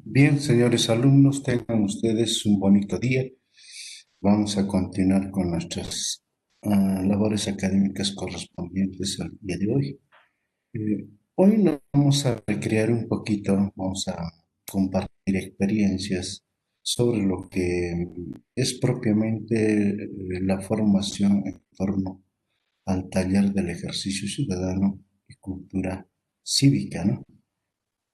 Bien, señores alumnos, tengan ustedes un bonito día. Vamos a continuar con nuestras labores académicas correspondientes al día de hoy. Hoy nos vamos a recrear un poquito, vamos a compartir experiencias sobre lo que es propiamente la formación en torno al taller del ejercicio ciudadano y cultura cívica, ¿no?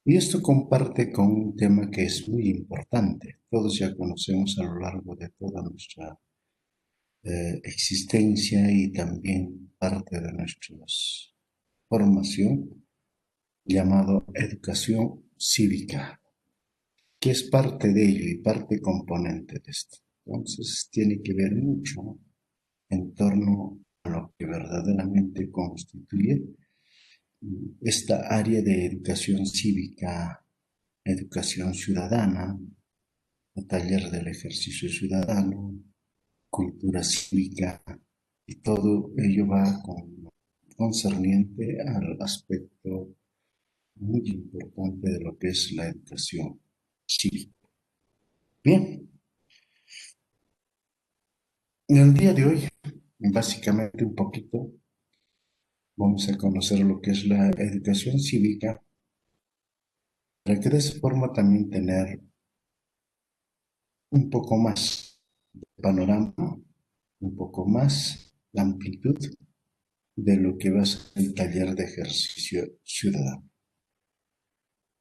Y esto comparte con un tema que es muy importante. Todos ya conocemos a lo largo de toda nuestra existencia y también parte de nuestra formación, llamado educación cívica, que es parte de ello y parte componente de esto. Entonces tiene que ver mucho en torno a lo que verdaderamente constituye esta área de educación cívica, educación ciudadana, taller del ejercicio ciudadano, cultura cívica, y todo ello va concerniente al aspecto muy importante de lo que es la educación cívica. Bien, en el día de hoy, básicamente un poquito, vamos a conocer lo que es la educación cívica, para que de esa forma también tener un poco más de panorama, un poco más la amplitud de lo que va a ser el taller de ejercicio ciudadano.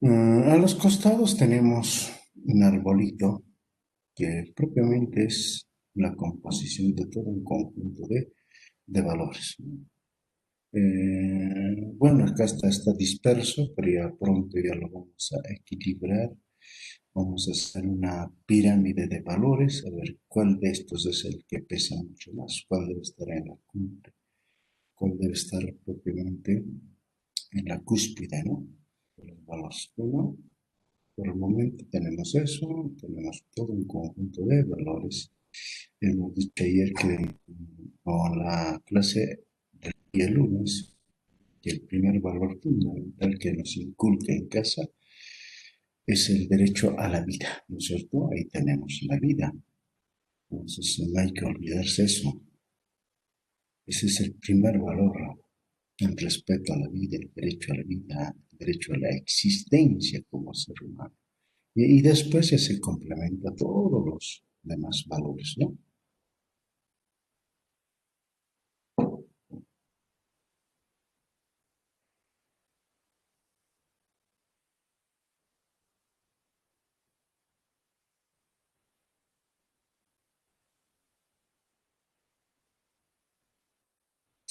A los costados tenemos un arbolito que propiamente es la composición de todo un conjunto de valores. Bueno, acá está disperso, pero ya pronto ya lo vamos a equilibrar. Vamos a hacer una pirámide de valores, a ver cuál de estos es el que pesa mucho más, cuál debe estar en la cumbre, cuál debe estar propiamente en la cúspide, ¿no? De los valores. Bueno, por el momento tenemos eso, tenemos todo un conjunto de valores. Hemos dicho ayer que con la clase del día lunes, que el primer valor fundamental que nos inculca en casa es el derecho a la vida, ¿no es cierto? Ahí tenemos la vida. Entonces no hay que olvidarse eso. Ese es el primer valor, el respeto a la vida, el derecho a la vida, el derecho a la existencia como ser humano. Y después ya se complementa todos los demás valores, ¿no?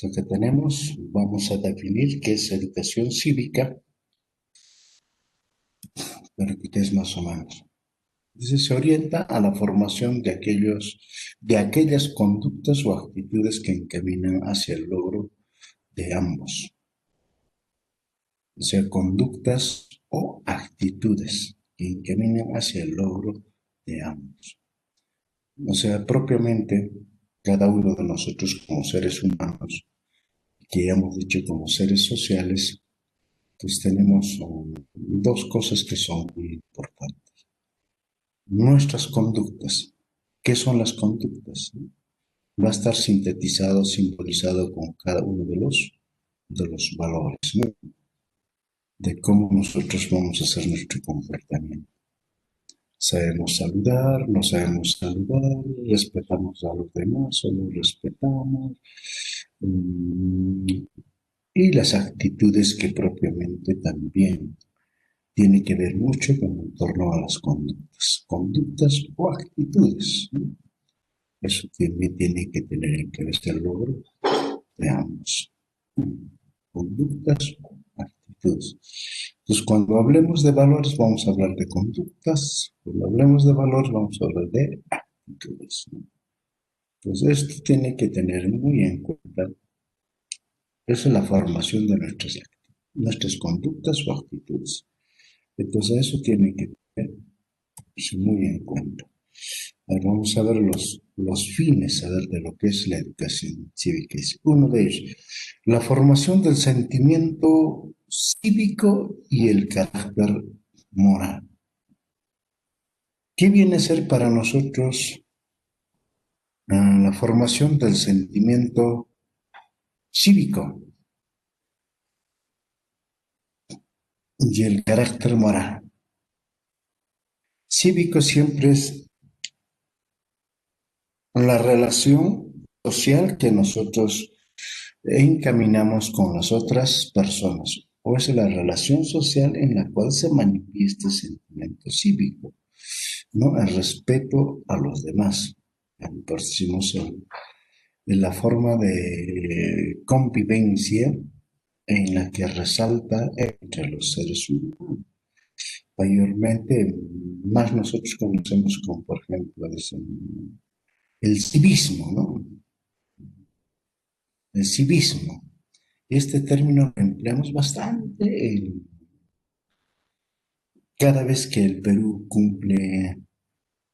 Lo que tenemos, vamos a definir qué es educación cívica, para que es más o menos. Entonces se orienta a la formación de aquellas conductas o actitudes que encaminan hacia el logro de ambos, o sea, conductas o actitudes que encaminan hacia el logro de ambos. O sea, propiamente cada uno de nosotros como seres humanos, que ya hemos dicho como seres sociales, pues tenemos dos cosas que son muy importantes. Nuestras conductas. ¿Qué son las conductas? Va a estar sintetizado, simbolizado con cada uno de los valores, ¿no? De cómo nosotros vamos a hacer nuestro comportamiento. Sabemos saludar, no sabemos saludar, respetamos a los demás o no respetamos, mm, y las actitudes que propiamente también tiene que ver mucho con en torno a las conductas o actitudes, ¿no? Eso también tiene que tener en cabeza el logro de ambos. Conductas o actitudes. Entonces, cuando hablemos de valores, vamos a hablar de conductas. Cuando hablemos de valores, vamos a hablar de actitudes, ¿no? Entonces, esto tiene que tener muy en cuenta. Esa es la formación de nuestras conductas o actitudes. Entonces, eso tiene que tener muy en cuenta. Ahora vamos a ver los fines, a ver, de lo que es la educación cívica. Es uno de ellos, la formación del sentimiento cívico y el carácter moral. ¿Qué viene a ser para nosotros la formación del sentimiento cívico y el carácter moral? Cívico siempre es la relación social que nosotros encaminamos con las otras personas, o es la relación social en la cual se manifiesta el sentimiento cívico, ¿no? El respeto a los demás. Entonces, en la forma de convivencia en la que resalta entre los seres humanos. Mayormente, más nosotros conocemos como, por ejemplo, el civismo, ¿no? El civismo. Este término lo empleamos bastante cada vez que el Perú cumple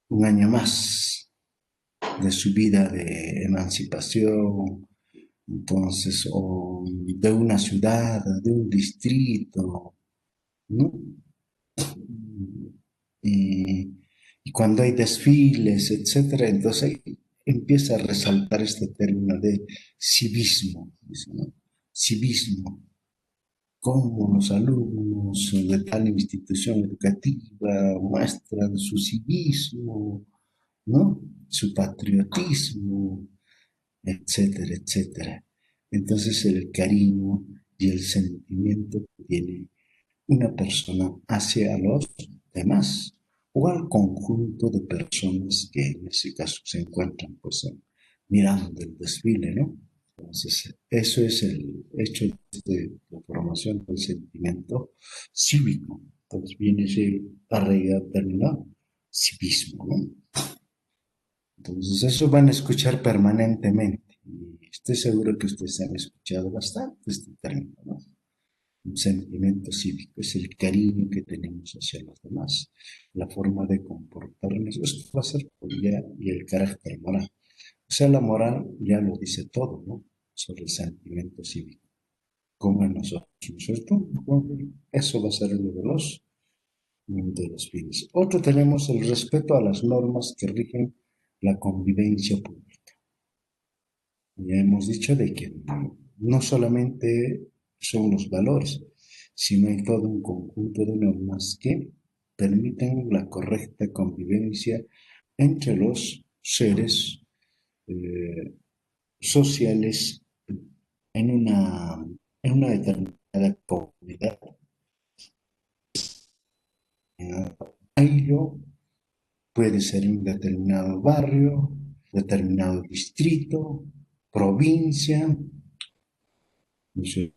un año más de su vida de emancipación, entonces, o de una ciudad, de un distrito, ¿no? Y, y cuando hay desfiles, etcétera, entonces ahí empieza a resaltar este término de civismo, ¿no? Civismo, cómo los alumnos de tal institución educativa muestran su civismo, ¿no? Su patriotismo, etcétera, etcétera. Entonces el cariño y el sentimiento que tiene una persona hacia los demás o al conjunto de personas que en ese caso se encuentran pues mirando el desfile, ¿no? Entonces, eso es el hecho de la formación del sentimiento cívico. Entonces viene ese arraigado término civismo, ¿no? Entonces, eso van a escuchar permanentemente. Y estoy seguro que ustedes han escuchado bastante este término, ¿no? Un sentimiento cívico es el cariño que tenemos hacia los demás, la forma de comportarnos. Esto va a ser ya y el carácter moral. O sea, la moral ya lo dice todo, ¿no? Sobre el sentimiento cívico. Como en nosotros, ¿no es cierto? Eso va a ser uno de los fines. Otro tenemos el respeto a las normas que rigen la convivencia pública. Ya hemos dicho de que no solamente son los valores, sino hay todo un conjunto de normas que permiten la correcta convivencia entre los seres eh, sociales en una, en una determinada comunidad. Ello puede ser un determinado barrio, determinado distrito, provincia, no sé,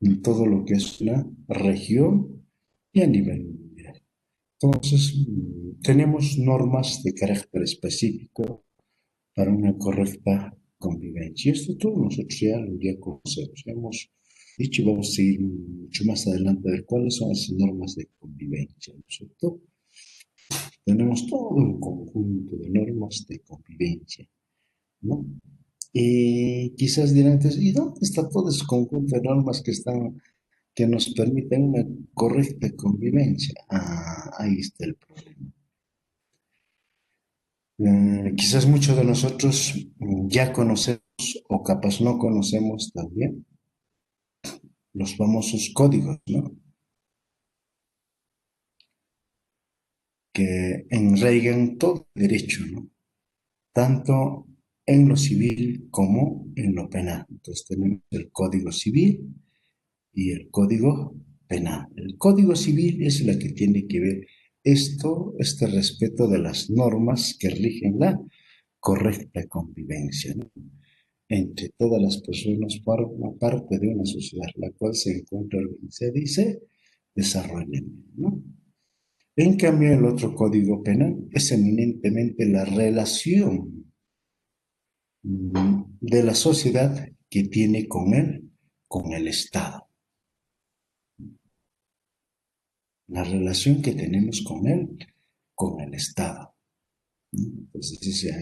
en todo lo que es una región y a nivel mundial. Entonces, tenemos normas de carácter específico para una correcta convivencia. Y esto todos nosotros ya conocemos. Hemos dicho y vamos a seguir mucho más adelante de cuáles son las normas de convivencia, ¿no es cierto? Tenemos todo un conjunto de normas de convivencia, ¿no? Y quizás dirán, entonces, ¿y dónde está todo ese conjunto de normas que nos permiten una correcta convivencia? Ah, ahí está el problema. Quizás muchos de nosotros ya conocemos o capaz no conocemos también los famosos códigos, ¿no? Que enraigan todo el derecho, ¿no? Tanto en lo civil como en lo penal. Entonces tenemos el Código Civil y el Código Penal. El Código Civil es la que tiene que ver este respeto de las normas que rigen la correcta convivencia, ¿no? Entre todas las personas forma parte de una sociedad, la cual se encuentra organizada y se desarrolla, ¿no? En cambio, el otro código penal es eminentemente la relación de la sociedad que tiene con el Estado, la relación que tenemos con el Estado. Entonces, ese es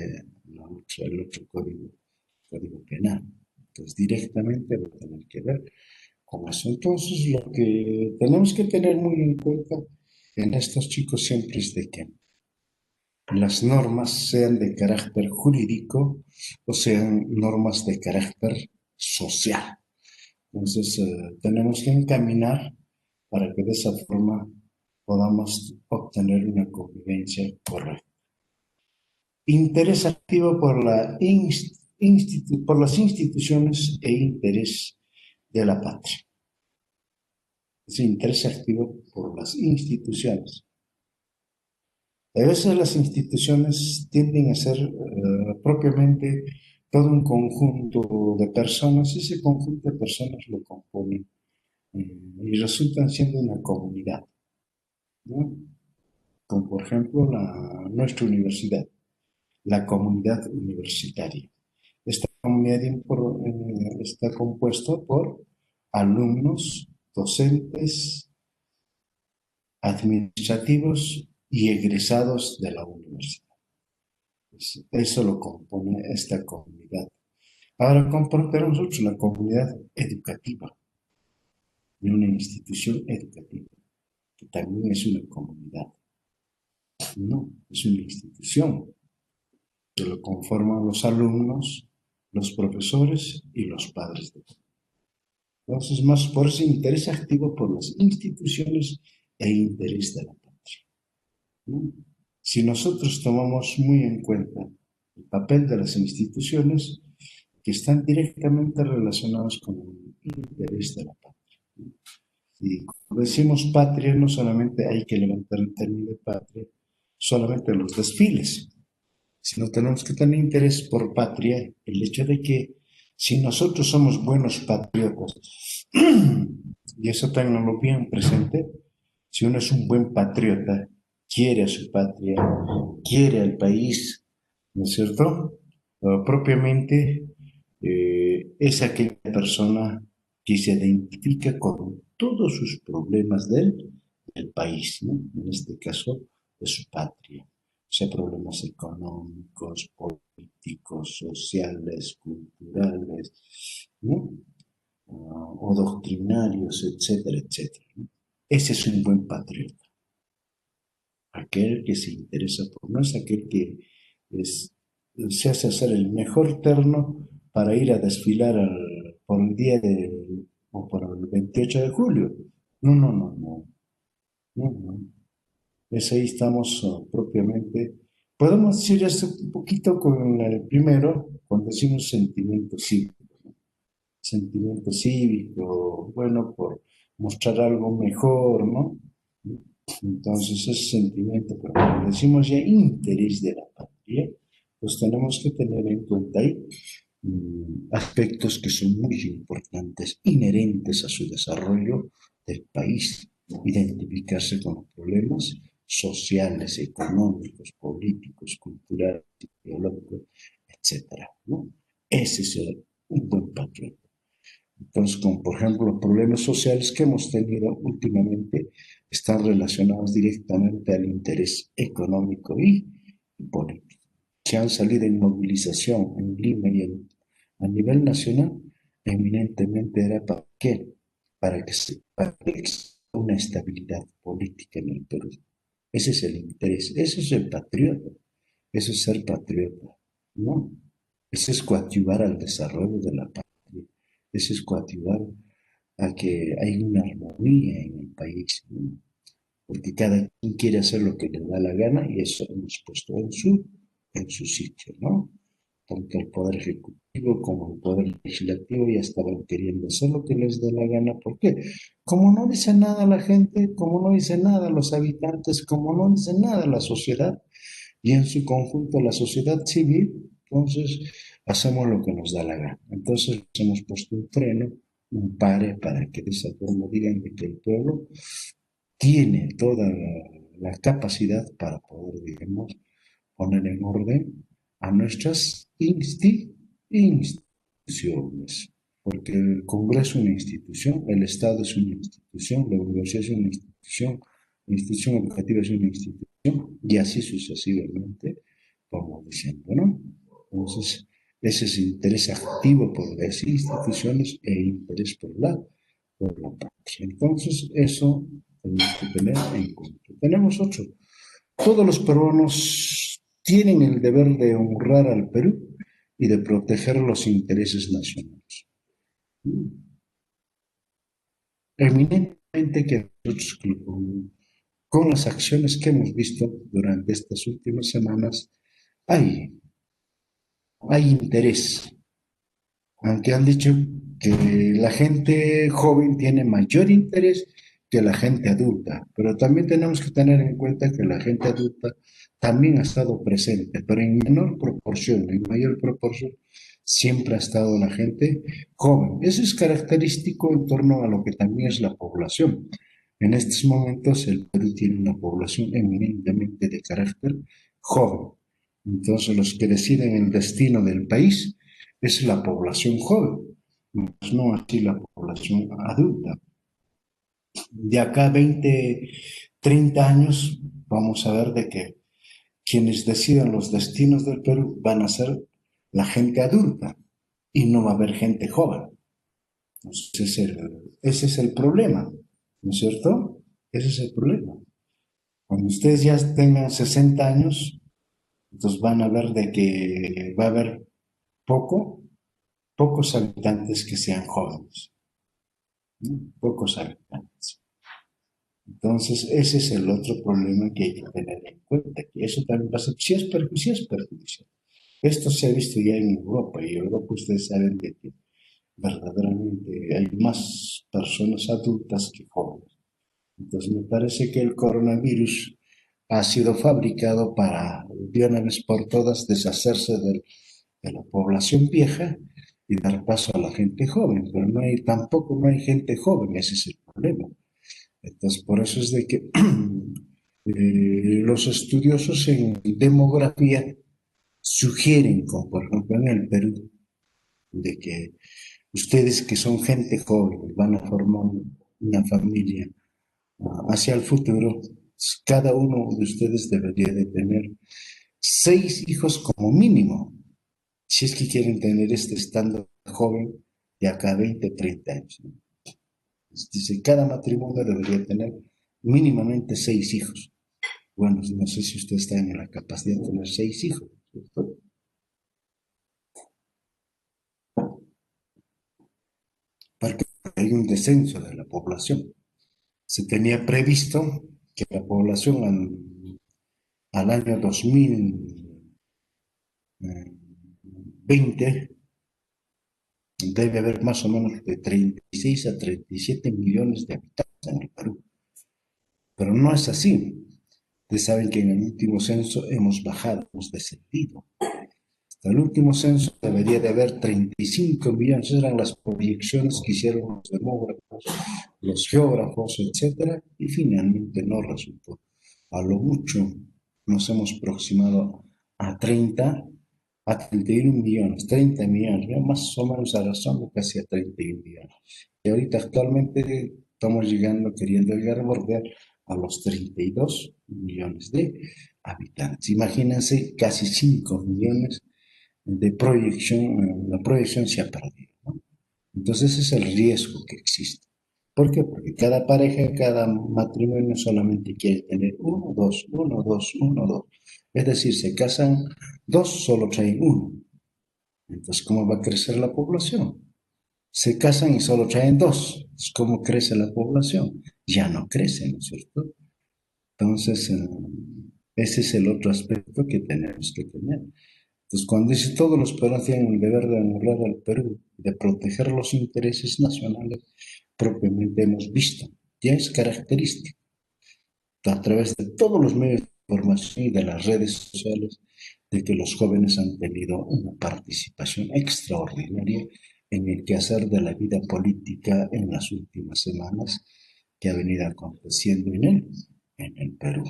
el otro código penal. Entonces, directamente va a tener que ver con eso. Entonces, lo que tenemos que tener muy en cuenta en estos chicos siempre es de que las normas sean de carácter jurídico o sean normas de carácter social. Entonces, tenemos que encaminar para que de esa forma podamos obtener una convivencia correcta. Interés activo por las instituciones e interés de la patria. Es interés activo por las instituciones. A veces las instituciones tienden a ser propiamente todo un conjunto de personas. Ese conjunto de personas lo componen y resultan siendo una comunidad, ¿no? Como por ejemplo nuestra universidad, la comunidad universitaria. Esta comunidad está compuesta por alumnos, docentes, administrativos y egresados de la universidad. Eso lo compone esta comunidad. Ahora componemos nosotros la comunidad educativa de una institución educativa, que también es una comunidad. No, es una institución que lo conforman los alumnos, los profesores y los padres de familia. Entonces, más por ese interés activo por las instituciones e interés de la patria, ¿no? Si nosotros tomamos muy en cuenta el papel de las instituciones que están directamente relacionadas con el interés de la patria, ¿no? Y cuando decimos patria, no solamente hay que levantar el término de patria, solamente los desfiles, sino tenemos que tener interés por patria, el hecho de que si nosotros somos buenos patriotas, y eso tenganlo bien presente, si uno es un buen patriota, quiere a su patria, quiere al país, ¿no es cierto? Propiamente es aquella persona que se identifica con todos sus problemas del país, ¿no? En este caso, de su patria. O sea, problemas económicos, políticos, sociales, culturales, ¿no? O doctrinarios, etcétera, etcétera, ¿no? Ese es un buen patriota. Aquel que se interesa por no es aquel que es, se hace hacer el mejor terno para ir a desfilar por el día o por el 28 de julio. No, no, no, no, no, no. Es ahí estamos propiamente. Podemos decir esto un poquito con el primero, cuando decimos sentimiento cívico. Sentimiento cívico, bueno, por mostrar algo mejor, ¿no? Entonces, ese sentimiento, pero cuando decimos ya interés de la patria, pues tenemos que tener en cuenta ahí aspectos que son muy importantes, inherentes a su desarrollo del país, identificarse con los problemas sociales, económicos, políticos, culturales, ideológicos, etcétera, ¿no? Ese es un buen patriota. Entonces, como por ejemplo los problemas sociales que hemos tenido últimamente están relacionados directamente al interés económico y político. Que han salido en movilización en Lima a nivel nacional, eminentemente era para qué, para que exista una estabilidad política en el Perú. Ese es el interés, ese es el patriota, eso es ser patriota, ¿no? Ese es coadyuvar al desarrollo de la patria, ese es coadyuvar a que hay una armonía en el país, ¿no? Porque cada quien quiere hacer lo que le da la gana y eso hemos puesto en su sitio, ¿no? Tanto el Poder Ejecutivo como el Poder Legislativo ya estaban queriendo hacer lo que les dé la gana. ¿Por qué? Como no dice nada la gente, como no dice nada los habitantes, como no dice nada la sociedad y en su conjunto la sociedad civil, entonces hacemos lo que nos da la gana. Entonces hemos puesto un freno, un pare para que de esa forma digan que el pueblo tiene toda la capacidad para poder, digamos, poner en orden a nuestras instituciones, porque el Congreso es una institución, el Estado es una institución, la universidad es una institución, la institución educativa es una institución, y así sucesivamente vamos diciendo, ¿no? Entonces, ese es interés activo por las instituciones e interés por la patria. Entonces, eso tenemos que tener en cuenta. Tenemos otro. Todos los peruanos tienen el deber de honrar al Perú y de proteger los intereses nacionales. Eminentemente que nosotros, con las acciones que hemos visto durante estas últimas semanas, hay, hay interés, aunque han dicho que la gente joven tiene mayor interés que la gente adulta, pero también tenemos que tener en cuenta que la gente adulta también ha estado presente, pero en menor proporción, en mayor proporción, siempre ha estado la gente joven. Eso es característico en torno a lo que también es la población. En estos momentos el Perú tiene una población eminentemente de carácter joven. Entonces los que deciden el destino del país es la población joven, no así la población adulta. De acá a 20, 30 años vamos a ver de que quienes decidan los destinos del Perú van a ser la gente adulta y no va a haber gente joven. Entonces, ese es el problema, ¿no es cierto? Ese es el problema. Cuando ustedes ya tengan 60 años, entonces van a ver de que va a haber pocos habitantes que sean jóvenes, ¿no? Pocos habitantes. Entonces, ese es el otro problema que hay que tener en cuenta, que eso también pasa, sí es perjudicial. Esto se ha visto ya en Europa, y en Europa ustedes saben de que verdaderamente hay más personas adultas que jóvenes. Entonces, me parece que el coronavirus ha sido fabricado para, de una vez por todas, deshacerse de la población vieja y dar paso a la gente joven, pero tampoco no hay gente joven, ese es el problema. Entonces, por eso es de que los estudiosos en demografía sugieren, como por ejemplo en el Perú, de que ustedes que son gente joven van a formar una familia hacia el futuro, cada uno de ustedes debería de tener 6 hijos como mínimo, si es que quieren tener este estándar joven de acá a 20, 30 años, ¿no? Dice, cada matrimonio debería tener mínimamente 6 hijos. Bueno, no sé si usted está en la capacidad de tener 6 hijos, ¿cierto? Porque hay un descenso de la población. Se tenía previsto que la población al año 2020 debe haber más o menos de 36 a 37 millones de habitantes en el Perú. Pero no es así. Ustedes saben que en el último censo hemos bajado, hemos descendido. Hasta el último censo debería de haber 35 millones, eran las proyecciones que hicieron los demógrafos, los geógrafos, etcétera, y finalmente no resultó. A lo mucho nos hemos aproximado a 31 millones, 30 millones, ya más o menos arrasando casi a 31 millones. Y ahorita actualmente estamos llegando, queriendo llegar a bordear a los 32 millones de habitantes. Imagínense, casi 5 millones de proyección, la proyección se ha perdido, ¿no? Entonces ese es el riesgo que existe. ¿Por qué? Porque cada pareja, cada matrimonio solamente quiere tener uno, dos, uno, dos, uno, dos. Es decir, se casan dos, solo traen uno. Entonces, ¿cómo va a crecer la población? Se casan y solo traen dos. ¿Cómo crece la población? Ya no crece, ¿no es cierto? Entonces, ese es el otro aspecto que tenemos que tener. Entonces, cuando dice todos los peruanos tienen el deber de honrar al Perú, de proteger los intereses nacionales, propiamente hemos visto, ya es característico, a través de todos los medios de información y de las redes sociales, de que los jóvenes han tenido una participación extraordinaria en el quehacer de la vida política en las últimas semanas que ha venido aconteciendo en el Perú.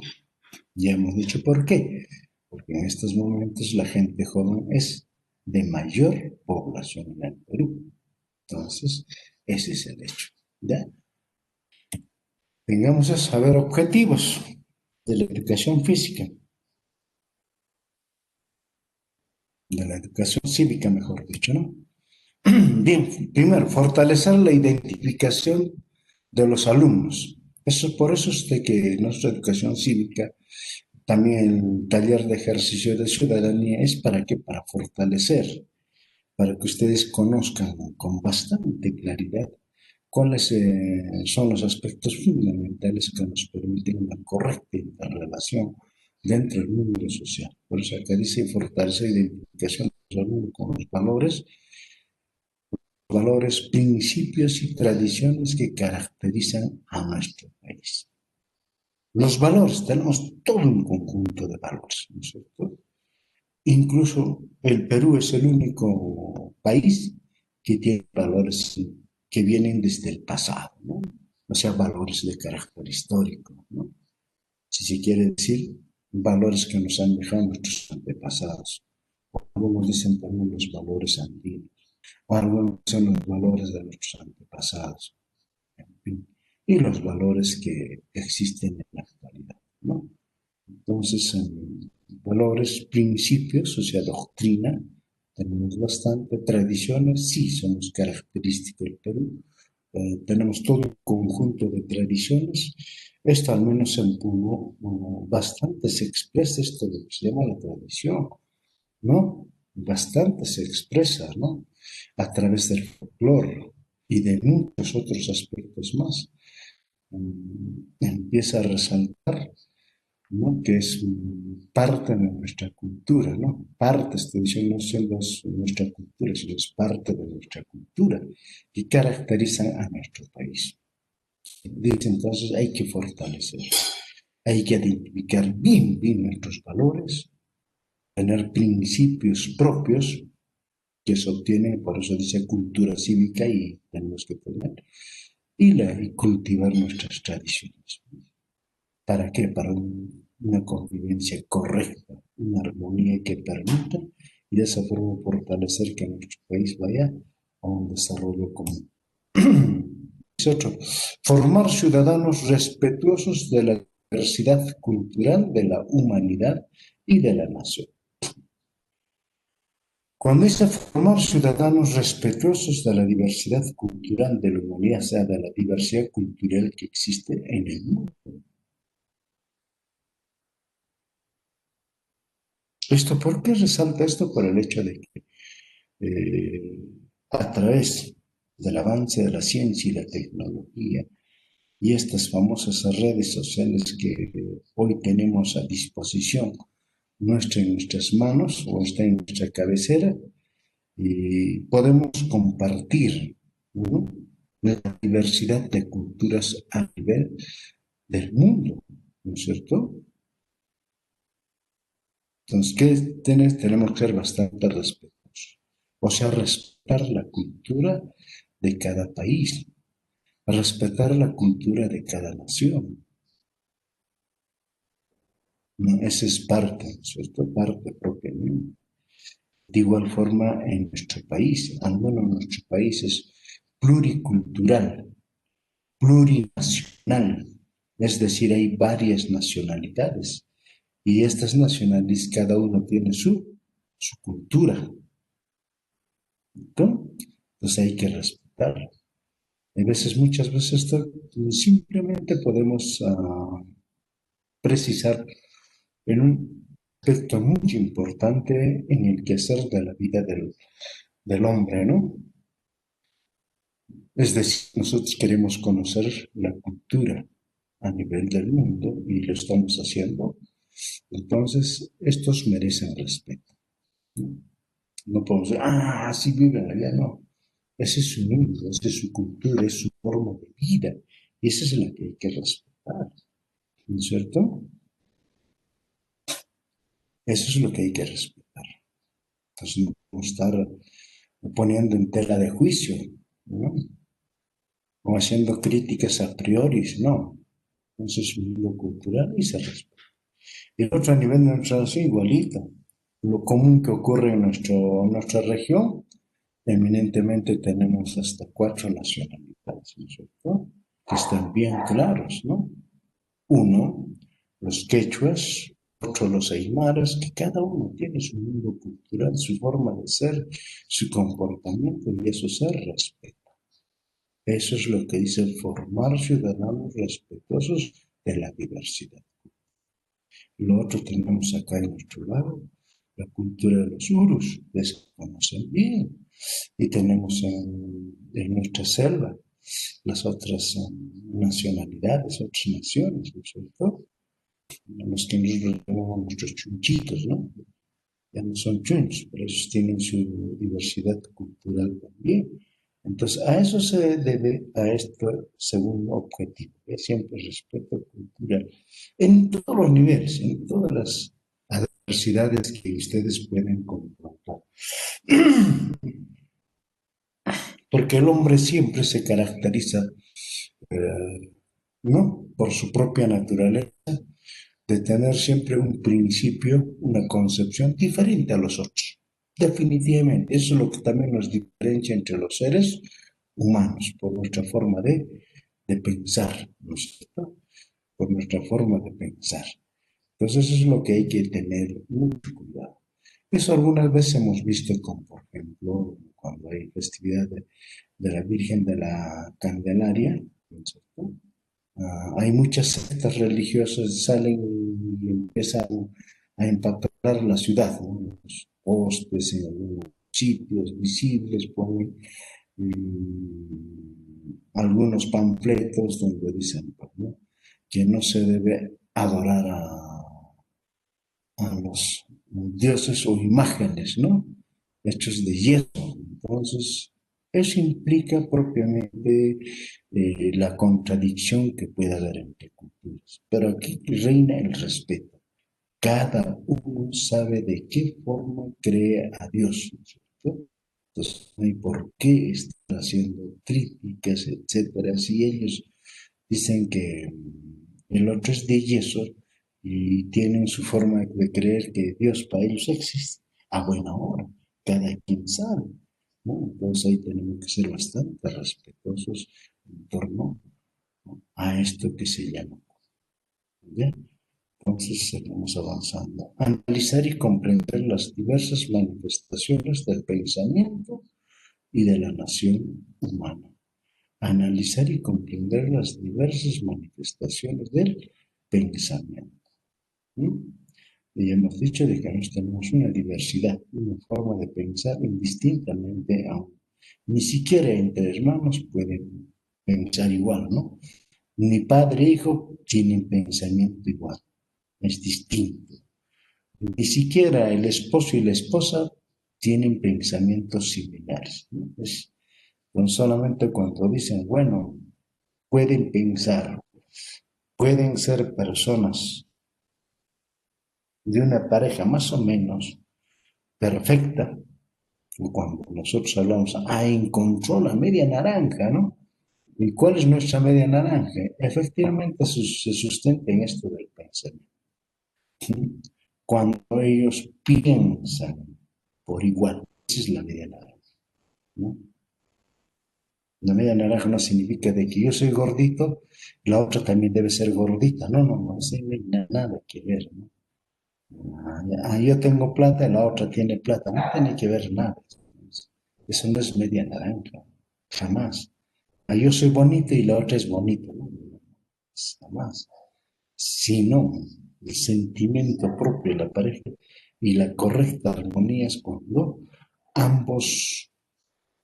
Ya hemos dicho por qué, porque en estos momentos la gente joven es de mayor población en el Perú. Entonces, ese es el hecho. ¿Ya? Tengamos a saber objetivos de la educación física, de la educación cívica, mejor dicho, ¿no? Bien, primero, fortalecer la identificación de los alumnos, Por eso es de que nuestra educación cívica, también el taller de ejercicio de ciudadanía es para qué, para fortalecer, para que ustedes conozcan con bastante claridad cuáles son los aspectos fundamentales que nos permiten una correcta interrelación dentro del mundo social. Por eso acá dice fortalecer la identificación con los valores, principios y tradiciones que caracterizan a nuestro país. Los valores, tenemos todo un conjunto de valores, ¿no es cierto? Incluso el Perú es el único país que tiene valores que vienen desde el pasado, ¿no? O sea, valores de carácter histórico, ¿no? Si se quiere decir, valores que nos han dejado nuestros antepasados. Algunos dicen también los valores andinos, o algunos son los valores de nuestros antepasados, en fin, y los valores que existen en la actualidad, ¿no? Entonces, valores, principios, o sea, doctrina, tenemos bastante, tradiciones, sí, somos característicos del Perú, tenemos todo un conjunto de tradiciones, esto al menos en Puno bastante se expresa esto de que se llama la tradición, ¿no? Bastante se expresa, ¿no? A través del folclore y de muchos otros aspectos más. Empieza a resaltar, ¿no? Que es parte de nuestra cultura, ¿no? Parte, estoy diciendo, no solo es nuestra cultura, sino es parte de nuestra cultura que caracteriza a nuestro país. Dice entonces, hay que fortalecer, hay que identificar bien nuestros valores, tener principios propios que se obtienen, por eso dice cultura cívica y tenemos que tener, y cultivar nuestras tradiciones. ¿Para qué? Para una convivencia correcta, una armonía que permita y de esa forma fortalecer que nuestro país vaya a un desarrollo común. Es otro, formar ciudadanos respetuosos de la diversidad cultural, de la humanidad y de la nación. Cuando dice formar ciudadanos respetuosos de la diversidad cultural, de la humanidad, o sea, de la diversidad cultural que existe en el mundo. ¿Esto por qué resalta esto? Por el hecho de que a través del avance de la ciencia y la tecnología y estas famosas redes sociales que hoy tenemos a disposición en nuestras manos o está en nuestra cabecera, y podemos compartir, ¿no? La diversidad de culturas a nivel del mundo, ¿no es cierto? Entonces, tenemos que ser bastante respetuosos. O sea, respetar la cultura de cada país, respetar la cultura de cada nación. ¿No? Esa es parte, ¿no es cierto? Parte propiamente. De igual forma, en nuestro país, al menos nuestro país es pluricultural, plurinacional, es decir, hay varias nacionalidades y estas nacionalidades, cada uno tiene su cultura, ¿no? Entonces hay que respetarlo. A veces, muchas veces, simplemente podemos precisar en un aspecto muy importante en el quehacer de la vida del hombre, ¿no? Es decir, nosotros queremos conocer la cultura a nivel del mundo y lo estamos haciendo. Entonces, estos merecen respeto. No, no podemos decir, así viven allá, no. Ese es su mundo, esa es su cultura, es su forma de vida. Y esa es la que hay que respetar, ¿no es cierto? Eso es lo que hay que respetar. Entonces, no podemos estar poniendo en tela de juicio, ¿no? O haciendo críticas a priori, no. Entonces, es un mundo cultural y se respeta. Y el otro a nivel de nuestra nación, igualito. Lo común que ocurre en nuestra región, eminentemente tenemos hasta 4 nacionalidades, ¿no es cierto? Que están bien claros, ¿no? Uno, los quechuas, otro los aymaras, que cada uno tiene su mundo cultural, su forma de ser, su comportamiento, y eso se respeta. Eso es lo que dice formar ciudadanos respetuosos de la diversidad. Lo otro tenemos acá en nuestro lado, la cultura de los urus, que se conocen bien. Y tenemos en nuestra selva las otras nacionalidades, otras naciones, sobre todo, los que nosotros llamamos nuestros chunchitos, ¿no? Ya no son chunchos, pero ellos tienen su diversidad cultural también. Entonces, a eso se debe, a este segundo objetivo, que siempre respeto cultural, en todos los niveles, en todas las adversidades que ustedes pueden confrontar. Porque el hombre siempre se caracteriza, ¿no? Por su propia naturaleza, de tener siempre un principio, una concepción diferente a los otros. Definitivamente, eso es lo que también nos diferencia entre los seres humanos, por nuestra forma de pensar, ¿no es cierto? Por nuestra forma de pensar. Entonces, eso es lo que hay que tener mucho cuidado. Eso algunas veces hemos visto como, por ejemplo, cuando hay festividad de la Virgen de la Candelaria, ¿no es cierto? Hay muchas sectas religiosas que salen y empiezan a empapelar la ciudad, ¿no? Los postes en algunos sitios visibles ponen algunos panfletos donde dicen, pues, ¿no? Que no se debe adorar a los dioses o imágenes, ¿no? Hechos de yeso. Entonces, eso implica propiamente la contradicción que puede haber entre culturas. Pero aquí reina el respeto. Cada uno sabe de qué forma cree a Dios, ¿cierto? Entonces, no hay por qué estar haciendo críticas, etcétera. Si ellos dicen que el otro es de yeso y tienen su forma de creer que Dios para ellos existe, a buena hora, cada quien sabe, ¿no? Entonces ahí tenemos que ser bastante respetuosos en torno, ¿no? A esto que se llama. ¿Ya? Entonces seguimos avanzando. Analizar y comprender las diversas manifestaciones del pensamiento y de la nación humana. Analizar y comprender las diversas manifestaciones del pensamiento. ¿Mm? Y hemos dicho de que nosotros tenemos una diversidad, una forma de pensar indistintamente aún. Ni siquiera entre hermanos pueden pensar igual, ¿no? Ni padre e hijo tienen pensamiento igual, es distinto. Ni siquiera el esposo y la esposa tienen pensamientos similares, ¿no? Solamente cuando dicen, bueno, pueden pensar, pueden ser personas de una pareja más o menos perfecta, cuando nosotros hablamos, encontró la media naranja, ¿no? ¿Y cuál es nuestra media naranja? Efectivamente se sustenta en esto del pensamiento. Cuando ellos piensan por igual, esa es la media naranja, ¿no? La media naranja no significa de que yo soy gordito, la otra también debe ser gordita. No, no, no, eso no hay nada que ver, ¿no? Yo tengo plata y la otra tiene plata. No tiene que ver nada. Eso no es media naranja, jamás. Yo soy bonito y la otra es bonita. No, jamás. Sino el sentimiento propio de la pareja y la correcta armonía es cuando ambos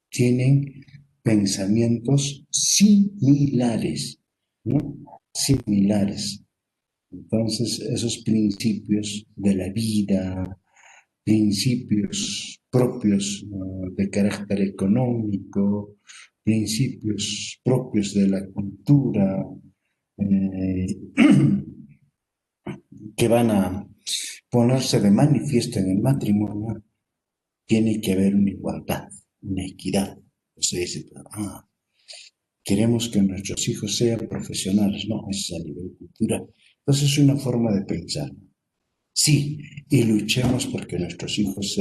tienen pensamientos similares, ¿no? Similares. Entonces, esos principios de la vida, principios propios de carácter económico, principios propios de la cultura, eh, que van a ponerse de manifiesto en el matrimonio, tiene que haber una igualdad, una equidad. O sea, dice, queremos que nuestros hijos sean profesionales, no, eso es a nivel cultural. Entonces es una forma de pensar. Sí, y luchemos porque nuestros hijos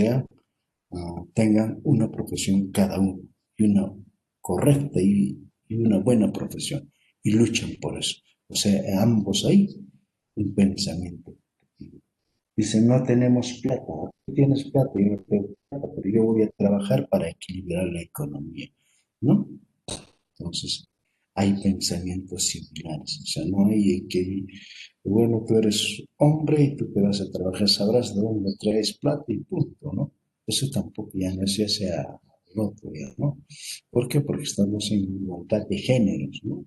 tengan una profesión cada uno, y una correcta y una buena profesión, y luchen por eso. O sea, ambos hay un pensamiento. Dicen, no tenemos plata, tú tienes plata, yo no tengo plata, pero yo voy a trabajar para equilibrar la economía, ¿no? Entonces, hay pensamientos similares. O sea, no hay que, bueno, tú eres hombre y tú te vas a trabajar, sabrás de dónde traes plata y punto, ¿no? Eso tampoco ya no se hace a otro, ya, ¿no? ¿Por qué? Porque estamos en igualdad de géneros, ¿no?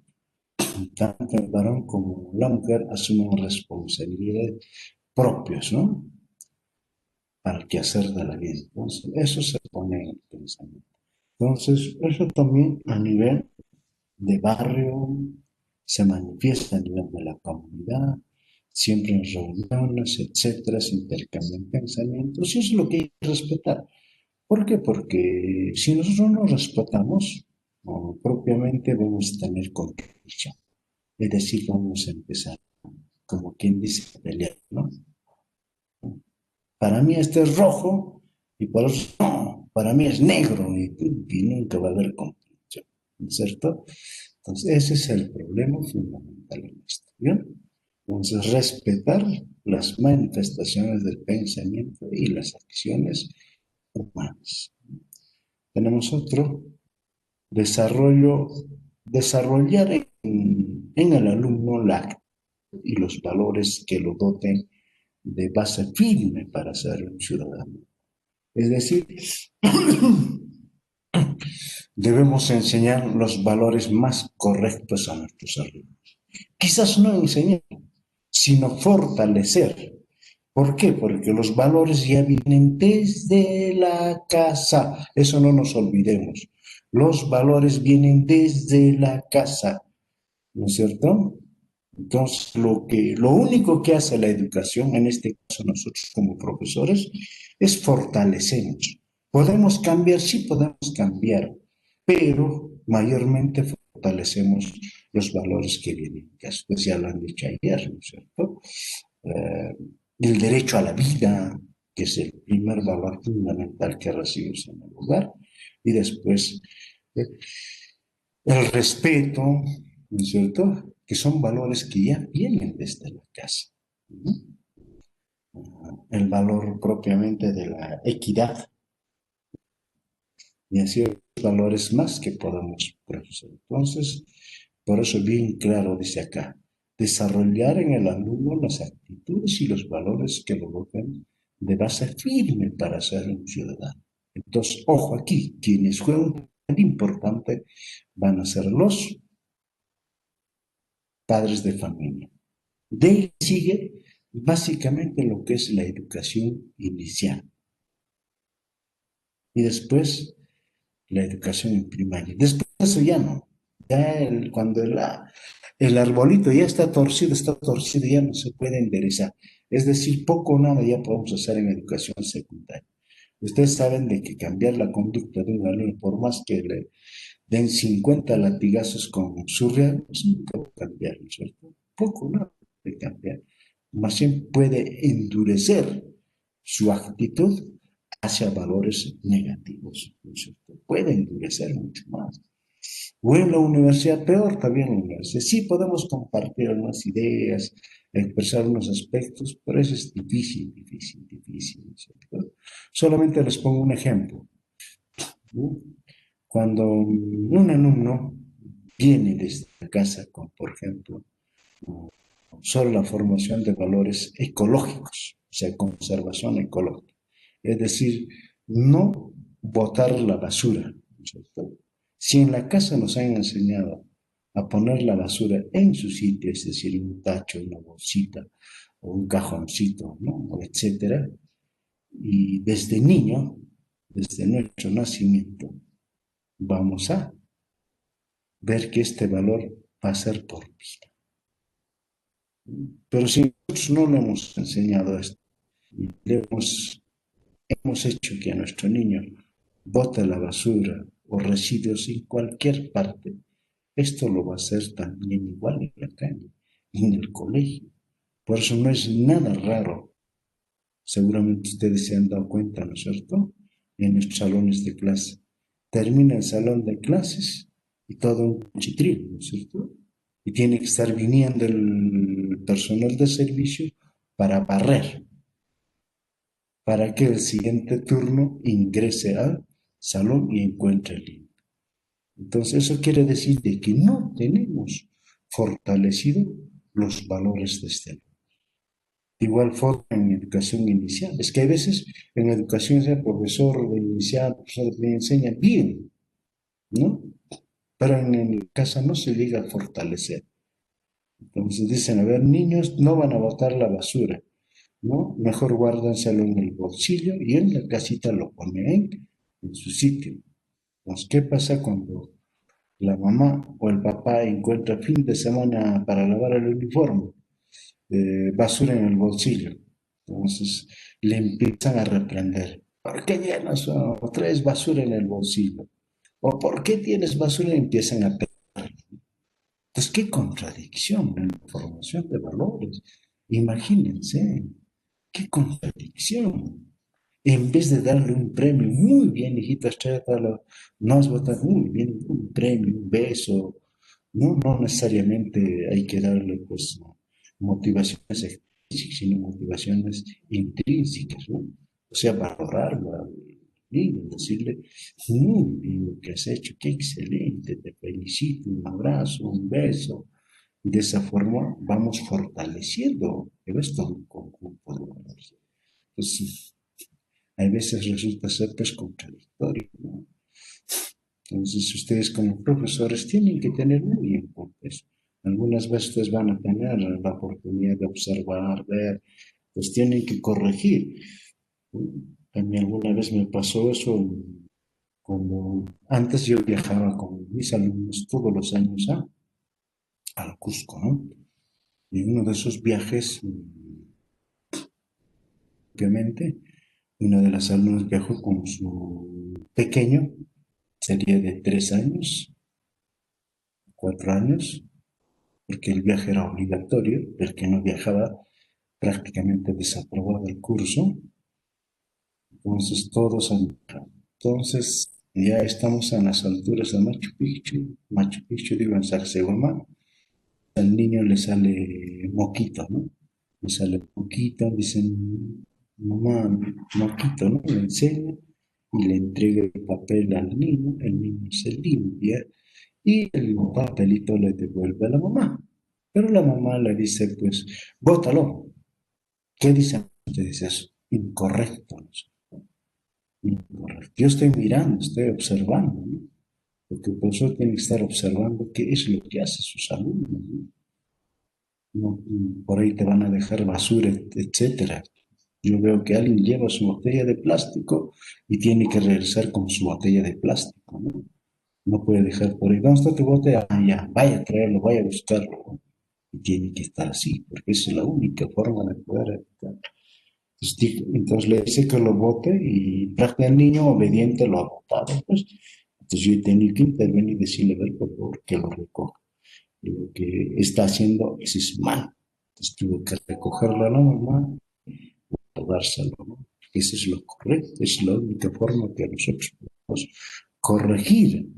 Tanto el varón como la mujer asumen responsabilidades propias, ¿no? Para el quehacer de la vida. Entonces, eso se pone en el pensamiento. Entonces, eso también a nivel de barrio se manifiesta a nivel de la comunidad, siempre en reuniones, etcétera, se intercambian pensamientos y eso es lo que hay que respetar. ¿Por qué? Porque si nosotros no respetamos, propiamente vamos a tener contradicción. Es decir, vamos a empezar, como quien dice, a pelear, ¿no? Para mí este es rojo y para otros no, para mí es negro y nunca va a haber comprensión, ¿no es cierto? Entonces ese es el problema fundamental en esto, ¿bien? Entonces respetar las manifestaciones del pensamiento y las acciones humanas. Tenemos otro, desarrollar en el alumno la actitud y los valores que lo doten de base firme para ser un ciudadano. Es decir, debemos enseñar los valores más correctos a nuestros alumnos. Quizás no enseñar, sino fortalecer. ¿Por qué? Porque los valores ya vienen desde la casa. Eso no nos olvidemos. Los valores vienen desde la casa, ¿no es cierto? Entonces, lo único que hace la educación, en este caso nosotros como profesores, es fortalecernos. ¿Podemos cambiar? Sí, podemos cambiar, pero mayormente fortalecemos los valores que vienen, que ustedes ya lo han dicho ayer, ¿no es cierto? Eh, el derecho a la vida, que es el primer valor fundamental que recibimos en el hogar, y después eh, el respeto, ¿no es cierto? Que son valores que ya vienen desde la casa. ¿No? El valor propiamente de la equidad y así otros valores más que podamos profesar. Entonces, por eso bien claro dice acá, desarrollar en el alumno las actitudes y los valores que lo vuelven de base firme para ser un ciudadano. Entonces, ojo aquí, quienes juegan un papel importante van a ser los padres de familia. De ahí sigue básicamente lo que es la educación inicial y después la educación en primaria. Después de eso ya no. Ya cuando el arbolito ya está torcido, ya no se puede enderezar. Es decir, poco o nada ya podemos hacer en educación secundaria. Ustedes saben de que cambiar la conducta de un alumno, por más que le den 50 latigazos con surreal, pues nunca va a cambiar, ¿no es cierto? Poco o nada puede cambiar. Más bien puede endurecer su actitud hacia valores negativos, ¿no es cierto? Puede endurecer mucho más. O en la universidad, peor también en la universidad. Sí podemos compartir algunas ideas, expresar unos aspectos, pero eso es difícil, difícil, difícil, ¿no es cierto? Solamente les pongo un ejemplo, ¿no? Cuando un alumno viene desde la casa con, por ejemplo, solo la formación de valores ecológicos, o sea, conservación ecológica. Es decir, no botar la basura, ¿cierto? Si en la casa nos han enseñado a poner la basura en su sitio, es decir, un tacho, una bolsita o un cajoncito, ¿no? Etcétera, y desde niño, desde nuestro nacimiento, vamos a ver que este valor va a ser por vida. Pero si nosotros no le hemos enseñado esto, y hemos hecho que a nuestro niño bote la basura o residuos en cualquier parte, esto lo va a hacer también igual en la calle, en el colegio. Por eso no es nada raro. Seguramente ustedes se han dado cuenta, ¿no es cierto? En nuestros salones de clase. Termina el salón de clases y todo un chitril, ¿no es cierto? Y tiene que estar viniendo el personal de servicio para barrer, para que el siguiente turno ingrese al salón y encuentre limpio. Entonces, eso quiere decir de que no tenemos fortalecido los valores de este. De igual forma en educación inicial. Es que a veces en educación inicial, profesor de inicial, profesor de enseña bien, ¿no? Pero en casa no se llega a fortalecer. Entonces dicen, a ver, niños no van a botar la basura, ¿no? Mejor guárdenselo en el bolsillo y en la casita lo ponen en su sitio. Entonces, ¿qué pasa cuando la mamá o el papá encuentra fin de semana para lavar el uniforme? Basura en el bolsillo. Entonces le empiezan a reprender. ¿Por qué llenas o traes basura en el bolsillo? ¿O por qué tienes basura? Y empiezan a pegar. Entonces, qué contradicción en la formación de valores. Imagínense, qué contradicción. En vez de darle un premio, muy bien, hijita, no has votado muy bien, un premio, un beso, no necesariamente hay que darle pues motivaciones extrínsecas, sino motivaciones intrínsecas, ¿no? O sea, valorarlo al niño, decirle, muy bien lo que has hecho, qué excelente, te felicito, un abrazo, un beso. Y de esa forma vamos fortaleciendo, pero es todo un conjunto de valores. Entonces, a veces resulta ser pues contradictorio, ¿no? Entonces, ustedes como profesores tienen que tener muy en cuenta eso. Algunas veces van a tener la oportunidad de observar, ver, pues tienen que corregir. A mí alguna vez me pasó eso, como antes yo viajaba con mis alumnos todos los años al Cusco, ¿no? Y en uno de esos viajes, obviamente, una de las alumnas viajó con su pequeño, sería de 3 años, 4 años, porque el viaje era obligatorio, el que no viajaba prácticamente desaprobaba el curso, entonces todos han viajado. Entonces ya estamos en las alturas de Machu Picchu digo en Sacsayhuamán, al niño le sale moquito, ¿no? Le sale moquito, dicen, mamá, moquito, ¿no? Le enseña y le entrega el papel al niño, el niño se limpia y el papelito le devuelve a la mamá. Pero la mamá le dice, pues, bótalo. ¿Qué dicen ustedes eso? Incorrecto, ¿no? Incorrecto. Yo estoy mirando, estoy observando, ¿no? Porque el profesor tiene que estar observando qué es lo que hace sus alumnos, ¿no? No, por ahí te van a dejar basura, etcétera. Yo veo que alguien lleva su botella de plástico y tiene que regresar con su botella de plástico, ¿no? No puede dejar por ahí. ¿Dónde está tu botella? Ah, ya, vaya a traerlo, vaya a buscarlo, ¿no? Y tiene que estar así, porque esa es la única forma de poder evitar. Entonces le dice que lo bote y prácticamente el niño obediente lo ha botado. Pues. Entonces yo he tenido que intervenir y decirle, a ver, por favor, que lo recoja. Y lo que está haciendo es mal. Entonces tuve que recogerlo a la mamá o dárselo, ¿no? Eso es lo correcto, es la única forma que nosotros podemos corregir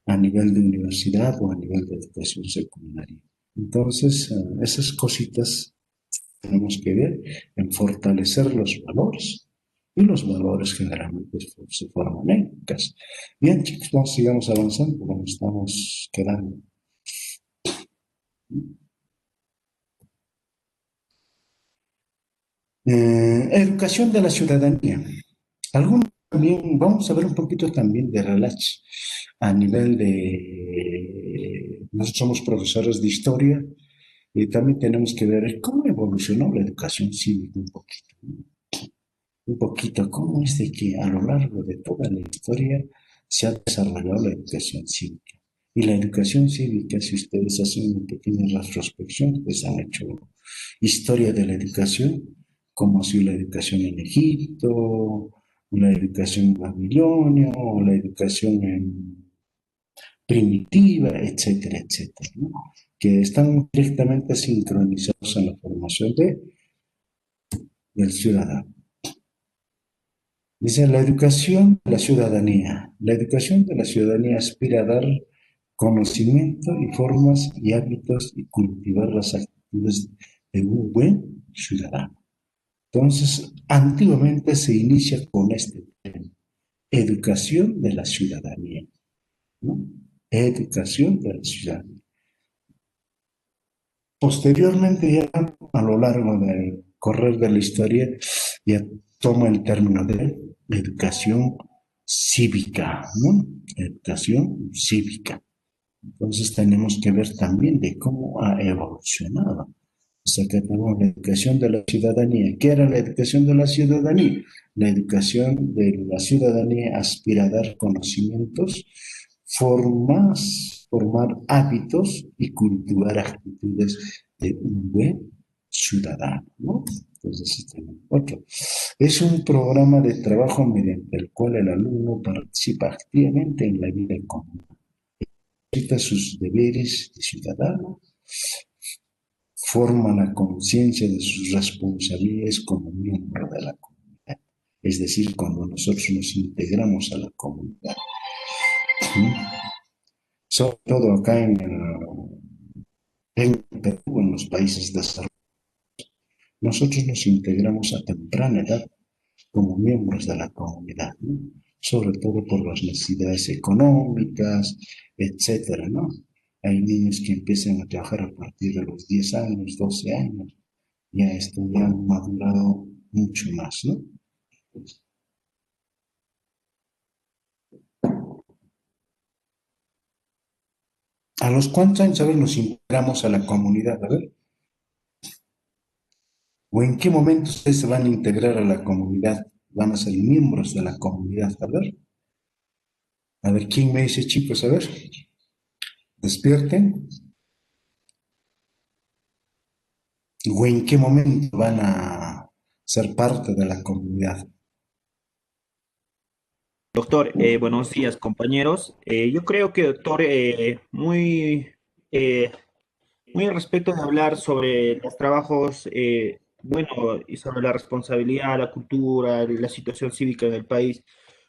a nivel de universidad o a nivel de educación secundaria. Entonces, esas cositas tenemos que ver en fortalecer los valores. Y los valores generalmente se forman en casa. Bien, chicos, vamos, sigamos avanzando porque nos estamos quedando. Educación de la ciudadanía. Algún también, vamos a ver un poquito también de relax a nivel de, nosotros somos profesores de historia y también tenemos que ver cómo evolucionó la educación cívica un poquito, cómo es de que a lo largo de toda la historia se ha desarrollado la educación cívica. Y la educación cívica, si ustedes hacen una pequeña retrospección, pues han hecho historia de la educación, como ha sido la educación en Egipto, la educación en Babilonia, o la educación en primitiva, etcétera, etcétera, ¿no? Que están directamente sincronizados en la formación del ciudadano. Dice la educación de la ciudadanía. La educación de la ciudadanía aspira a dar conocimiento y formas y hábitos y cultivar las actitudes de un buen ciudadano. Entonces, antiguamente se inicia con este tema, educación de la ciudadanía, ¿no? educación de la ciudad. Posteriormente, ya a lo largo del correr de la historia, ya toma el término de educación cívica, ¿no? Educación cívica. Entonces tenemos que ver también de cómo ha evolucionado. O sea, que tenemos la educación de la ciudadanía. ¿Qué era la educación de la ciudadanía? La educación de la ciudadanía aspira a dar conocimientos, formar hábitos y cultivar actitudes de un buen ciudadano, ¿no? Entonces, otro. Es un programa de trabajo mediante el cual el alumno participa activamente en la vida común, ejercita sus deberes de ciudadano, forma la conciencia de sus responsabilidades como miembro de la comunidad. Es decir, cuando nosotros nos integramos a la comunidad, ¿sí? Sobre todo acá en Perú, en los países desarrollados, nosotros nos integramos a temprana edad como miembros de la comunidad, ¿no? Sobre todo por las necesidades económicas, etcétera, ¿no? Hay niños que empiezan a trabajar a partir de los 10 años, 12 años, ya esto ya han madurado mucho más, ¿no? ¿A los cuántos años, a ver, nos integramos a la comunidad? A ver, ¿o en qué momento ustedes se van a integrar a la comunidad? ¿Van a ser miembros de la comunidad? A ver, ¿quién me dice, chicos? A ver, despierten. ¿O en qué momento van a ser parte de la comunidad? Doctor, buenos días, compañeros. Yo creo que, doctor, eh, muy al respecto de hablar sobre los trabajos, bueno, y sobre la responsabilidad, la cultura, la situación cívica en el país,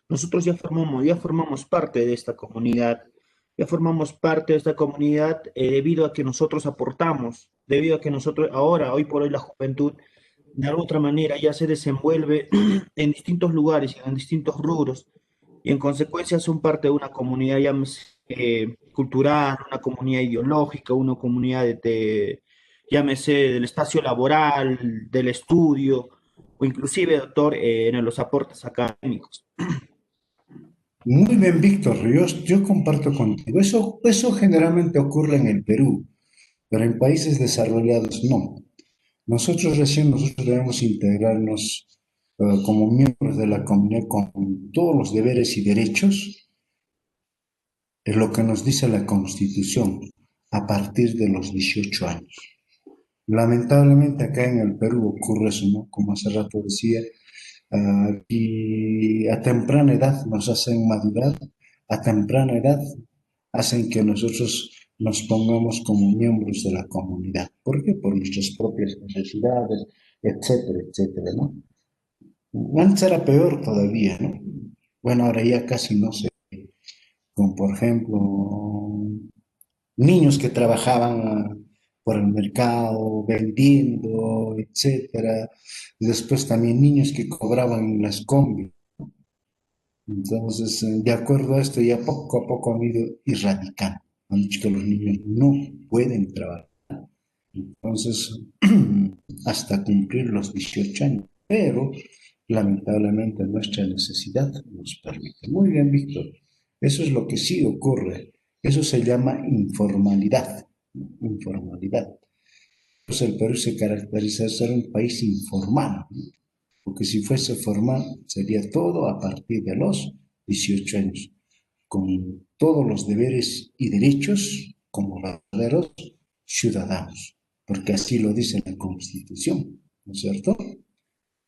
nosotros ya formamos parte de esta comunidad, ya formamos parte de esta comunidad debido a que nosotros aportamos, debido a que nosotros ahora, hoy por hoy, la juventud, de alguna otra manera ya se desenvuelve en distintos lugares y en distintos rubros y en consecuencia son parte de una comunidad llámese, cultural, una comunidad ideológica, una comunidad llámese del espacio laboral, del estudio, o inclusive, doctor, en los aportes académicos. Muy bien, Víctor, yo comparto contigo. Eso generalmente ocurre en el Perú, pero en países desarrollados no. Nosotros debemos integrarnos como miembros de la comunidad con todos los deberes y derechos, es lo que nos dice la Constitución, a partir de los 18 años. Lamentablemente acá en el Perú ocurre eso, ¿no? Como hace rato decía, y a temprana edad nos hacen madurar, a temprana edad hacen que nosotros nos pongamos como miembros de la comunidad. ¿Por qué? Por nuestras propias necesidades, etcétera, etcétera, ¿no? Antes era peor todavía, ¿no? Bueno, ahora ya casi no sé, como por ejemplo, niños que trabajaban por el mercado, vendiendo, etcétera. Después también niños que cobraban en las combis. Entonces, de acuerdo a esto, ya poco a poco han ido erradicando. Han dicho que los niños no pueden trabajar. Entonces, hasta cumplir los 18 años. Pero, lamentablemente, nuestra necesidad nos permite. Muy bien, Víctor. Eso es lo que sí ocurre. Eso se llama informalidad. Informalidad. Pues el Perú se caracteriza por ser un país informal, ¿no? Porque si fuese formal, sería todo a partir de los 18 años, con todos los deberes y derechos como verdaderos ciudadanos, porque así lo dice la Constitución, ¿no es cierto?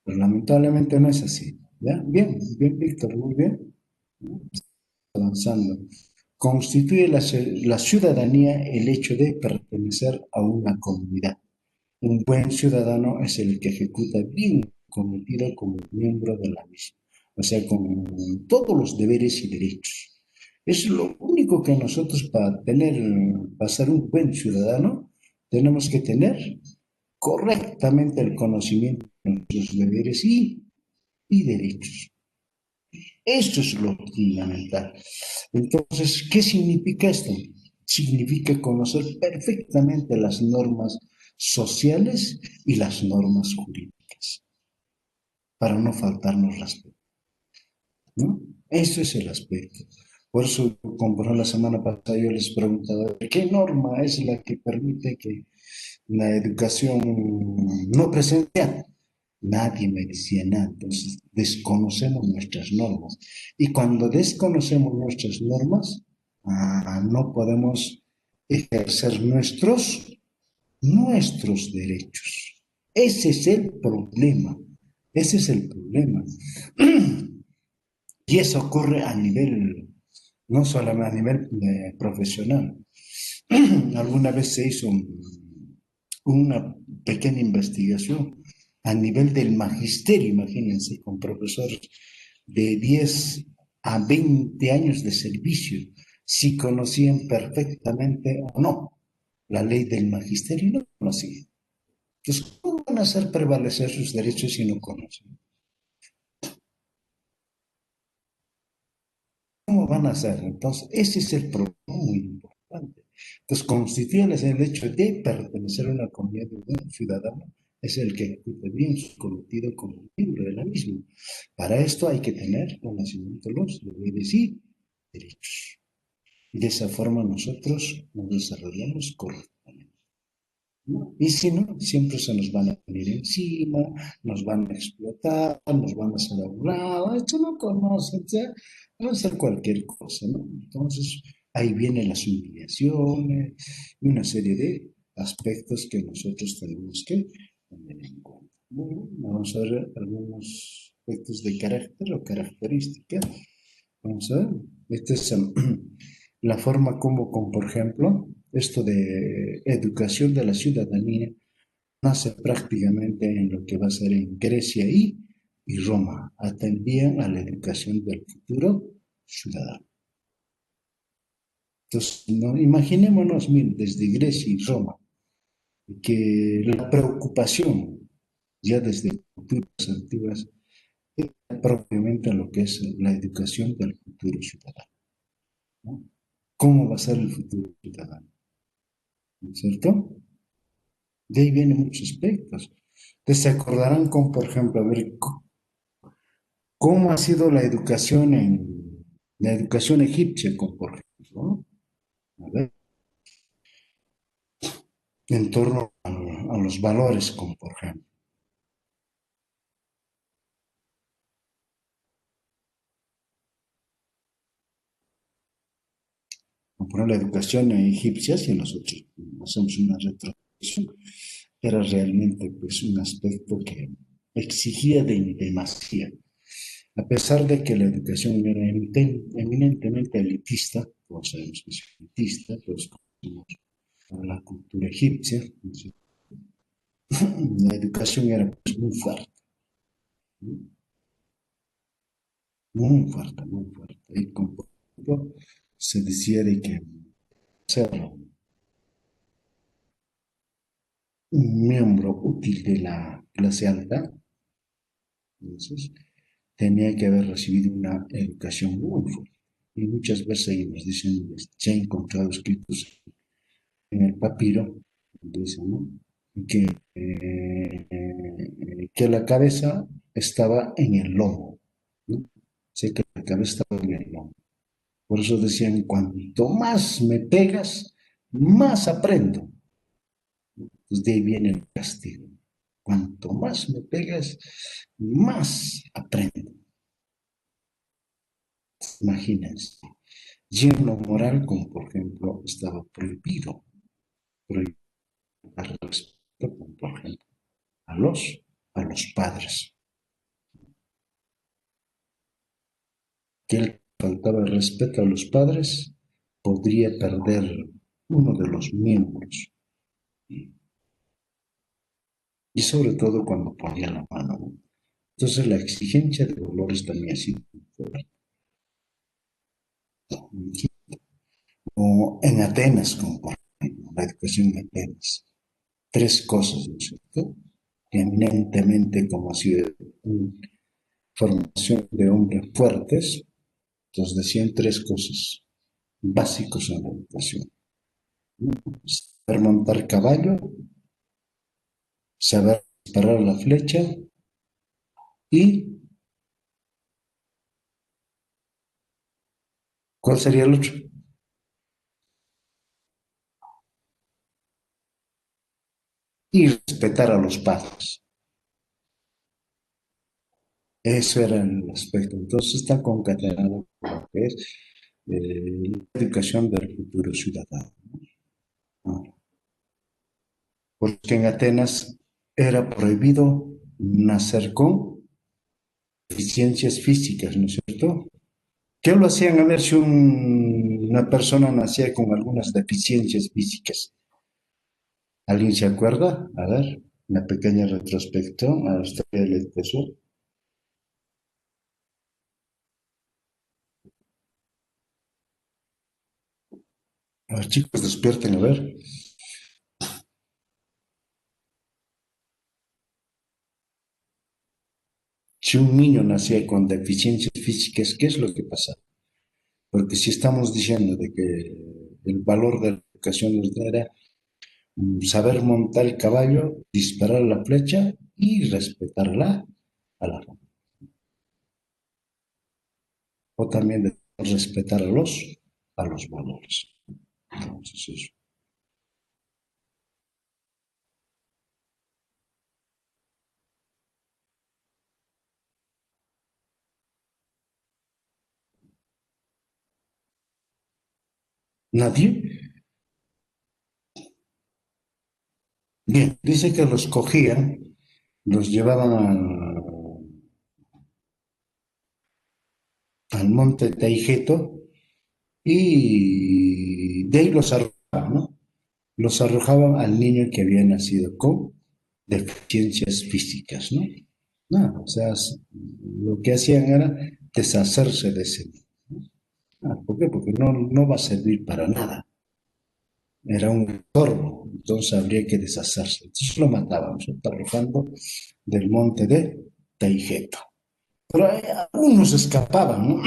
Pero lamentablemente no es así. ¿Ya? Bien, bien, Víctor, muy bien. Avanzando. Constituye la ciudadanía el hecho de pertenecer a una comunidad. Un buen ciudadano es el que ejecuta bien cometido como miembro de la misma, o sea, con todos los deberes y derechos. Es lo único que nosotros para ser un buen ciudadano, tenemos que tener correctamente el conocimiento de nuestros deberes y derechos. Esto es lo fundamental. Entonces, ¿qué significa esto? Significa conocer perfectamente las normas sociales y las normas jurídicas para no faltarnos respeto, ¿no? Eso es el aspecto. Por eso, como la semana pasada yo les preguntaba, ¿qué norma es la que permite que la educación no presencial? Nadie me decía nada, entonces desconocemos nuestras normas. Y cuando desconocemos nuestras normas, no podemos ejercer nuestros derechos. Ese es el problema. Ese es el problema. Y eso ocurre a nivel, no solamente a nivel profesional. Alguna vez se hizo una pequeña investigación a nivel del magisterio, imagínense, con profesores de 10 a 20 años de servicio, si conocían perfectamente o no la ley del magisterio, no conocían. Entonces, ¿cómo van a hacer prevalecer sus derechos si no conocen? ¿Cómo van a hacer? Entonces, ese es el problema muy importante. Entonces, constituirles el hecho de pertenecer a una comunidad ciudadana es el que cumple bien su cometido como miembro de la misma. Para esto hay que tener conocimiento de los deberes y derechos. Y de esa forma nosotros nos desarrollamos correctamente, ¿no? Y si no, siempre se nos van a venir encima, nos van a explotar, nos van a hacer a esto no conocen, o sea, van a hacer cualquier cosa, ¿no? Entonces, ahí vienen las humillaciones y una serie de aspectos que nosotros tenemos que tener en cuenta. Bueno, vamos a ver algunos aspectos de carácter o características. Vamos a ver, esta es la forma como, por ejemplo, esto de educación de la ciudadanía nace prácticamente en lo que va a ser en Grecia y Roma. Atendían a la educación del futuro ciudadano. Entonces, no, imaginémonos, miren, desde Grecia y Roma, que la preocupación ya desde culturas antiguas era propiamente lo que es la educación del futuro ciudadano, ¿no? ¿Cómo va a ser el futuro ciudadano? ¿No es cierto? De ahí vienen muchos aspectos. Entonces se acordarán con, por ejemplo, a ver, cómo ha sido la educación egipcia, con, por ejemplo, ¿no? A ver, en torno a los valores, como por ejemplo. Por ejemplo, la educación egipcia, si nosotros hacemos una retrospección, era realmente pues, un aspecto que exigía de demasía. A pesar de que la educación era eminentemente elitista, todos sabemos que es elitista, todos conocemos la cultura egipcia, la educación era pues, muy fuerte, ¿no? Muy fuerte, muy fuerte. Y con se decía de que ser un miembro útil de la clase alta, entonces, tenía que haber recibido una educación muy fuerte. Y muchas veces ahí nos dicen, se ha encontrado escritos en el papiro, dicen, ¿no? que, que la cabeza estaba en el lomo, ¿no? Sé que la cabeza estaba en el lomo. Por eso decían, cuanto más me pegas, más aprendo. Pues de ahí viene el castigo. Cuanto más me pegas, más aprendo. Imagínense. Y en lo moral, como por ejemplo, estaba prohibido al respeto, como por ejemplo, a los padres. Que el que faltaba el respeto a los padres podría perder uno de los miembros. Y sobre todo cuando ponía la mano, ¿no? Entonces la exigencia de valores también ha sido muy fuerte. O en Atenas, como por ejemplo, la educación en Atenas. Tres cosas, ¿no es cierto? Que eminentemente como ha sido formación de hombres fuertes. Entonces decían tres cosas básicos en la educación: saber montar caballo, saber disparar la flecha y ¿cuál sería el otro? Y respetar a los padres. Eso era el aspecto. Entonces está concatenado con lo que es la educación del futuro ciudadano, ¿no? Porque en Atenas era prohibido nacer con deficiencias físicas, ¿no es cierto? ¿Qué lo hacían a ver si una persona nacía con algunas deficiencias físicas? ¿Alguien se acuerda? A ver, una pequeña retrospección a la historia de la educación. A ver, chicos, despierten, a ver. Si un niño nacía con deficiencias físicas, ¿qué es lo que pasa? Porque si estamos diciendo de que el valor de la educación era saber montar el caballo, disparar la flecha y respetarla a la familia. O también de respetar a los valores. Entonces, eso. Nadie. Bien, dice que los cogían, los llevaban al monte Teijeto y de ahí los arrojaban, ¿no? Los arrojaban al niño que había nacido con deficiencias físicas, ¿no? No, o sea, lo que hacían era deshacerse de ese niño. ¿Por qué? Porque no va a servir para nada. Era un estorbo, entonces habría que deshacerse. Entonces lo mataban, ¿no? Arrojando del monte de Teijeto. Pero algunos escapaban, ¿no?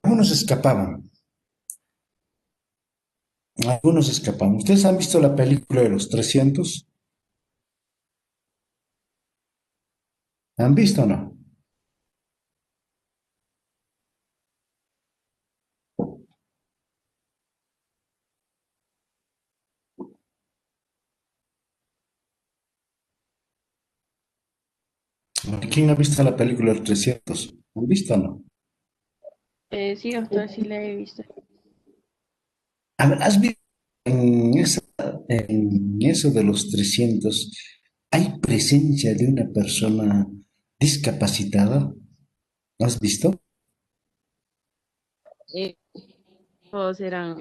Algunos escapaban, algunos escapaban. ¿Ustedes han visto la película de los 300? ¿Han visto o no? ¿Quién ha visto la película de los 300? ¿Han visto o no? Sí, doctor, sí la he visto. A ver, ¿has visto en eso de los 300 hay presencia de una persona discapacitada? ¿Has visto? Eh, Todos eran,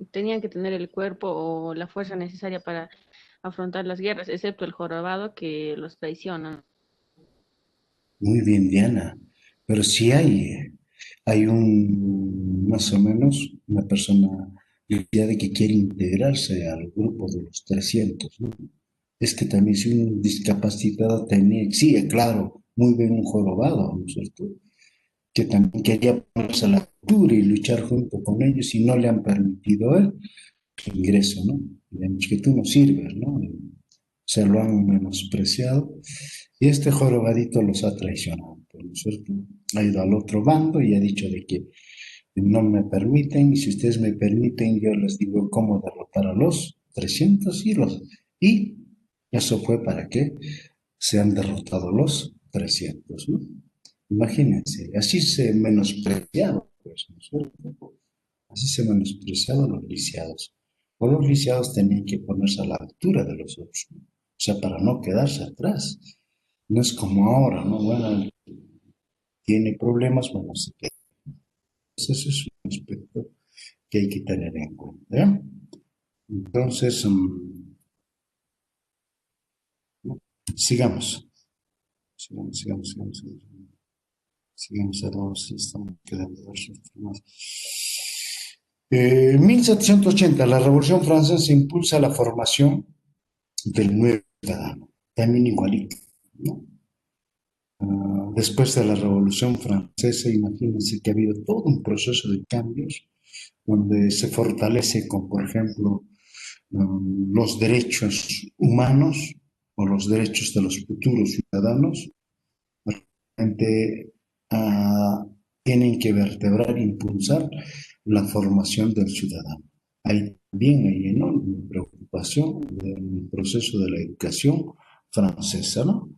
tenían que tener el cuerpo o la fuerza necesaria para afrontar las guerras, excepto el jorobado que los traiciona. Muy bien, Diana. Pero si hay más o menos, una persona de que quiere integrarse al grupo de los 300, ¿no? Es que también si un discapacitado tenía, sí, claro, muy bien un jorobado, ¿no es cierto? Que también quería ponerse a la altura y luchar junto con ellos y no le han permitido el ingreso, ¿no? Le han dicho que tú no sirves, ¿no? Se lo han menospreciado y este jorobadito los ha traicionado, ¿no es cierto? Ha ido al otro bando y ha dicho de que no me permiten y si ustedes me permiten yo les digo cómo derrotar a los 300 y eso fue para que se han derrotado los 300, ¿no? Imagínense, así se menospreciaba, pues, ¿no es cierto? Así se menospreciaban los lisiados. O los lisiados tenían que ponerse a la altura de los otros, ¿no? O sea, para no quedarse atrás. No es como ahora, ¿no? Bueno, tiene problemas, bueno, se queda. Eso es un aspecto que hay que tener en cuenta, ¿eh? Entonces, sigamos. Sigamos. Sigamos a dos, estamos quedando dos más. 1780, la Revolución Francesa impulsa la formación del nuevo ciudadano, también igualito, ¿no? Después de la Revolución Francesa, imagínense que ha habido todo un proceso de cambios donde se fortalece con, por ejemplo, los derechos humanos o los derechos de los futuros ciudadanos, realmente tienen que vertebrar e impulsar la formación del ciudadano. Hay también hay enorme preocupación del proceso de la educación francesa, ¿no?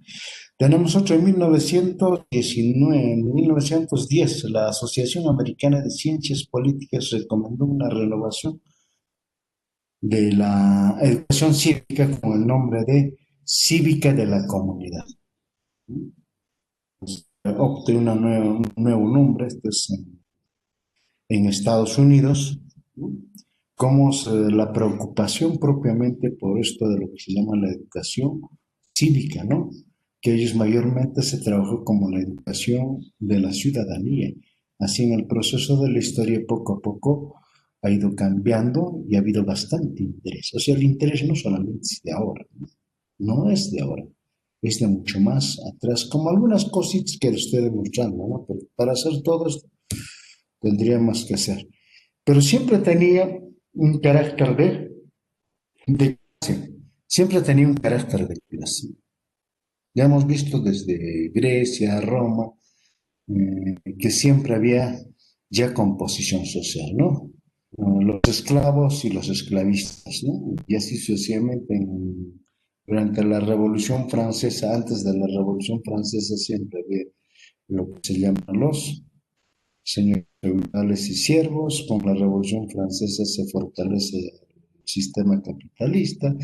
Tenemos otro en 1919, en 1910, la Asociación Americana de Ciencias Políticas recomendó una renovación de la educación cívica con el nombre de Cívica de la Comunidad. Opte un nuevo nombre, esto es en Estados Unidos, ¿no? Como la preocupación propiamente por esto de lo que se llama la educación cívica, ¿no? Que ellos mayormente se trabajó como la educación de la ciudadanía. Así en el proceso de la historia poco a poco ha ido cambiando y ha habido bastante interés. O sea, el interés no solamente es de ahora, no, no es de ahora, es de mucho más atrás, como algunas cositas que le estoy demostrando, ¿no? Pero para hacer todo esto tendríamos que hacer. Pero siempre tenía un carácter de clase, siempre tenía un carácter de clase. Ya hemos visto desde Grecia, Roma, que siempre había ya composición social, ¿no? Los esclavos y los esclavistas, ¿no? Y así sucesivamente durante la Revolución Francesa, antes de la Revolución Francesa, siempre había lo que se llaman los señores feudales y siervos. Con la Revolución Francesa se fortalece el sistema capitalista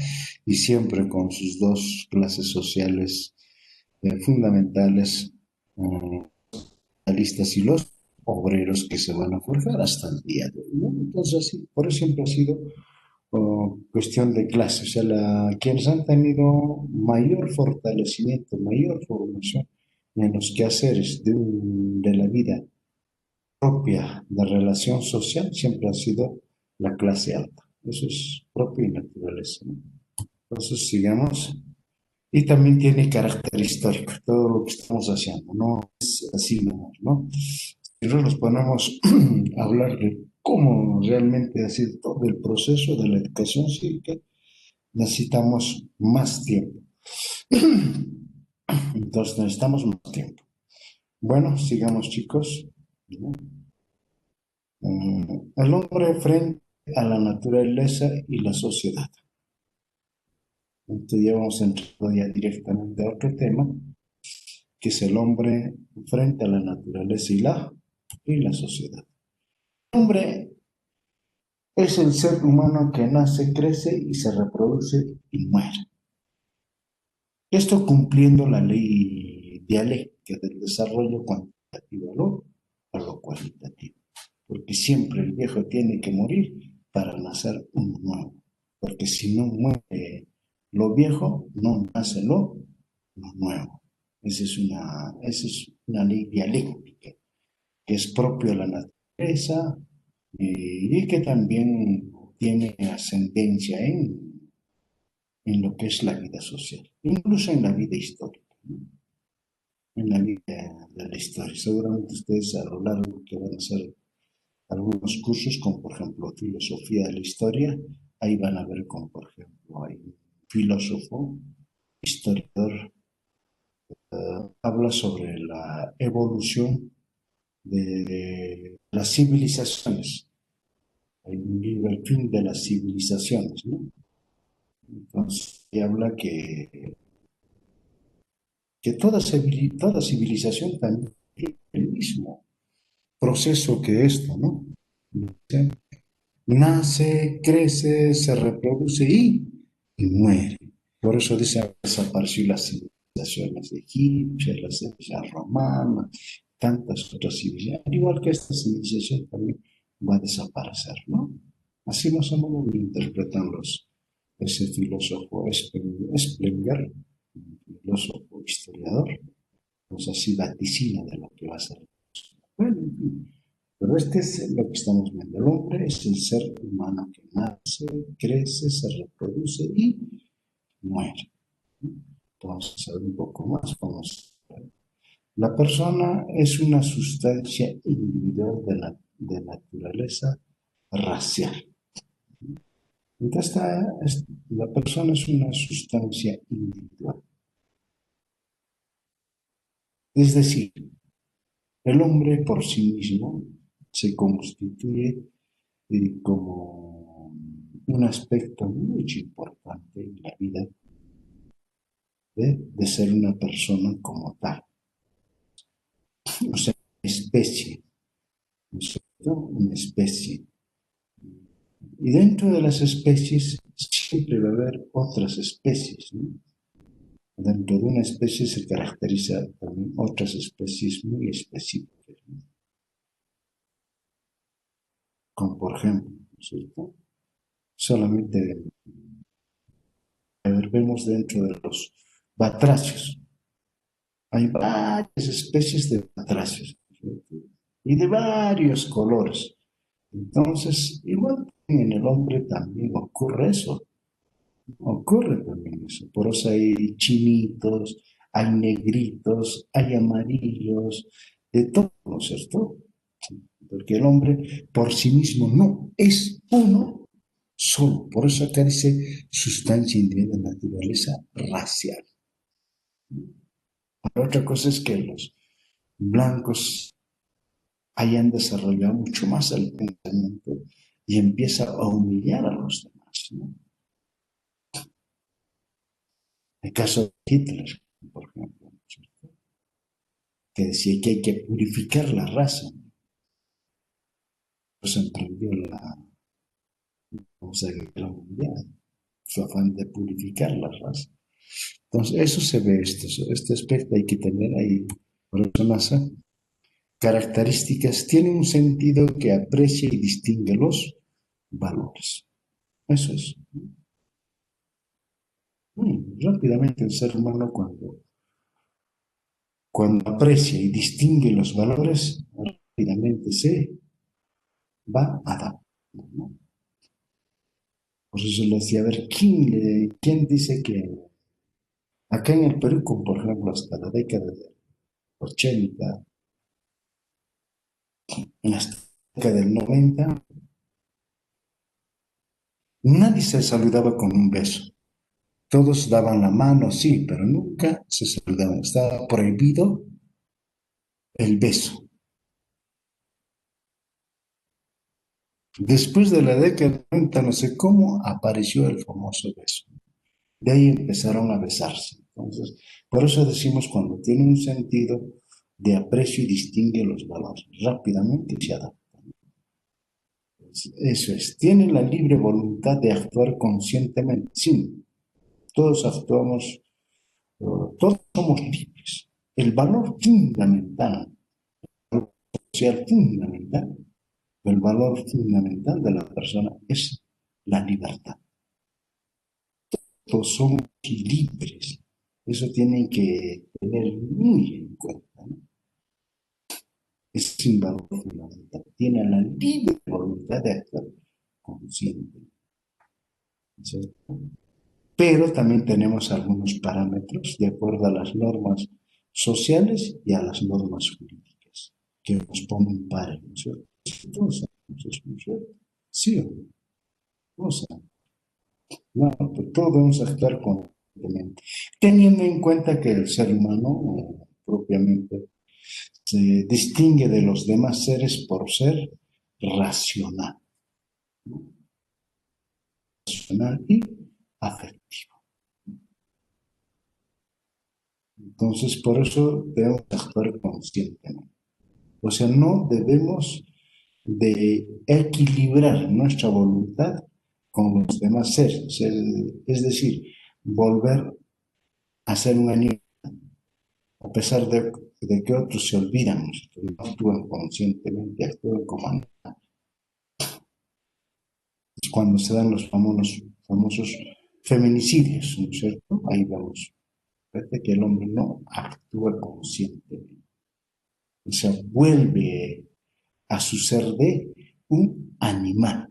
y siempre con sus dos clases sociales fundamentales, capitalistas y los obreros que se van a forjar hasta el día de hoy, ¿no? Entonces, sí, por eso siempre ha sido cuestión de clase, o sea, quienes han tenido mayor fortalecimiento, mayor formación en los quehaceres de la vida propia de relación social siempre ha sido la clase alta. Eso es propio y naturaleza, ¿no? Entonces, sigamos. Y también tiene carácter histórico, todo lo que estamos haciendo, no es así nomás, ¿no? Si nosotros nos ponemos a hablar de cómo realmente ha sido todo el proceso de la educación cívica, necesitamos más tiempo. Entonces necesitamos más tiempo. Bueno, sigamos chicos. El hombre frente a la naturaleza y la sociedad. Entonces ya vamos a entrar ya directamente a otro tema, que es el hombre frente a la naturaleza y la sociedad. El hombre es el ser humano que nace, crece y se reproduce y muere. Esto cumpliendo la ley dialéctica del desarrollo cuantitativo a lo cualitativo. Porque siempre el viejo tiene que morir para nacer uno nuevo. Porque si no muere lo viejo, no nace lo nuevo. Esa es una ley dialéctica que es propio de la naturaleza y que también tiene ascendencia en lo que es la vida social, incluso en la vida histórica, ¿no? En la vida de la historia. Seguramente ustedes a lo largo que van a hacer algunos cursos, como por ejemplo filosofía de la historia, ahí van a ver como por ejemplo hay un filósofo, historiador, habla sobre la evolución de las civilizaciones. Hay un libro, El fin de las civilizaciones, ¿no? Entonces, habla que toda civilización también tiene el mismo proceso que esto, ¿no? Nace, crece, se reproduce y muere. Por eso dice, desapareció las civilizaciones egipcias, las civilizaciones romanas, tantas otras civilizaciones, al igual que esta civilización también va a desaparecer, ¿no? Así más o menos lo interpretan ese filósofo Spengler, un filósofo historiador, pues así vaticina de lo que va a ser. Bueno, en fin. Pero este es lo que estamos viendo. El hombre es el ser humano que nace, crece, se reproduce y muere. Vamos a saber un poco más. Vamos a ver. La persona es una sustancia individual de naturaleza racial. Entonces, la persona es una sustancia individual. Es decir, el hombre por sí mismo se constituye como un aspecto muy importante en la vida de ser una persona como tal, o sea, especie, ¿no es cierto? Una especie. Y dentro de las especies siempre va a haber otras especies, ¿no? Dentro de una especie se caracteriza también otras especies muy específicas, ¿no? Como por ejemplo, ¿no es cierto? Solamente vemos dentro de los batracios. Hay varias especies de batracios, ¿no es cierto? Y de varios colores. Entonces, igual en el hombre también ocurre eso. Ocurre también eso. Por eso hay chinitos, hay negritos, hay amarillos, de todo, ¿no es cierto? Porque el hombre por sí mismo no es uno solo. Por eso acá dice sustancia individual de naturaleza racial. La otra cosa es que los blancos hayan desarrollado mucho más el pensamiento y empieza a humillar a los demás, ¿no? El caso de Hitler, por ejemplo, ¿no? Que decía que hay que purificar la raza. Pues emprendió la Segunda Guerra Mundial, su afán de purificar la raza. Entonces, eso se ve, este aspecto hay que tener ahí. Por eso NASA, características, tiene un sentido que aprecia y distingue los valores. Eso es. Rápidamente el ser humano cuando aprecia y distingue los valores, rápidamente se va adaptando, ¿no? Por eso le decía, a ver, ¿quién dice que acá en el Perú, como por ejemplo hasta la década de 80, en la década del 90, nadie se saludaba con un beso? Todos daban la mano, sí, pero nunca se saludaban. Estaba prohibido el beso. Después de la década del 90, no sé cómo, apareció el famoso beso. De ahí empezaron a besarse. Entonces, por eso decimos cuando tiene un sentido de aprecio y distingue los valores, rápidamente se adapta. Eso es, tienen la libre voluntad de actuar conscientemente. Sí, todos actuamos, todos somos libres. El valor fundamental, social fundamental, el valor fundamental de la persona es la libertad. Todos somos libres. Eso tienen que tener muy en cuenta, ¿no? Es un valor fundamental. Tiene la libre voluntad de actuar consciente, ¿cierto? Pero también tenemos algunos parámetros de acuerdo a las normas sociales y a las normas jurídicas que nos ponen pares, ¿no es cierto? Todos sabemos eso, ¿no es cierto? Sí o no. Todos sabemos. No, pues todos debemos actuar conscientemente, teniendo en cuenta que el ser humano propiamente se distingue de los demás seres por ser racional, ¿no? Racional y afectivo. Entonces, por eso debemos actuar conscientemente. O sea, no debemos de equilibrar nuestra voluntad con los demás seres. O sea, es decir, volver a ser un animal, a pesar de que otros se olvidan, no actúan conscientemente, actúan como animales. Es cuando se dan los famosos feminicidios, ¿no es cierto? Ahí vamos. Parece que el hombre no actúa conscientemente. O sea, vuelve a su ser de un animal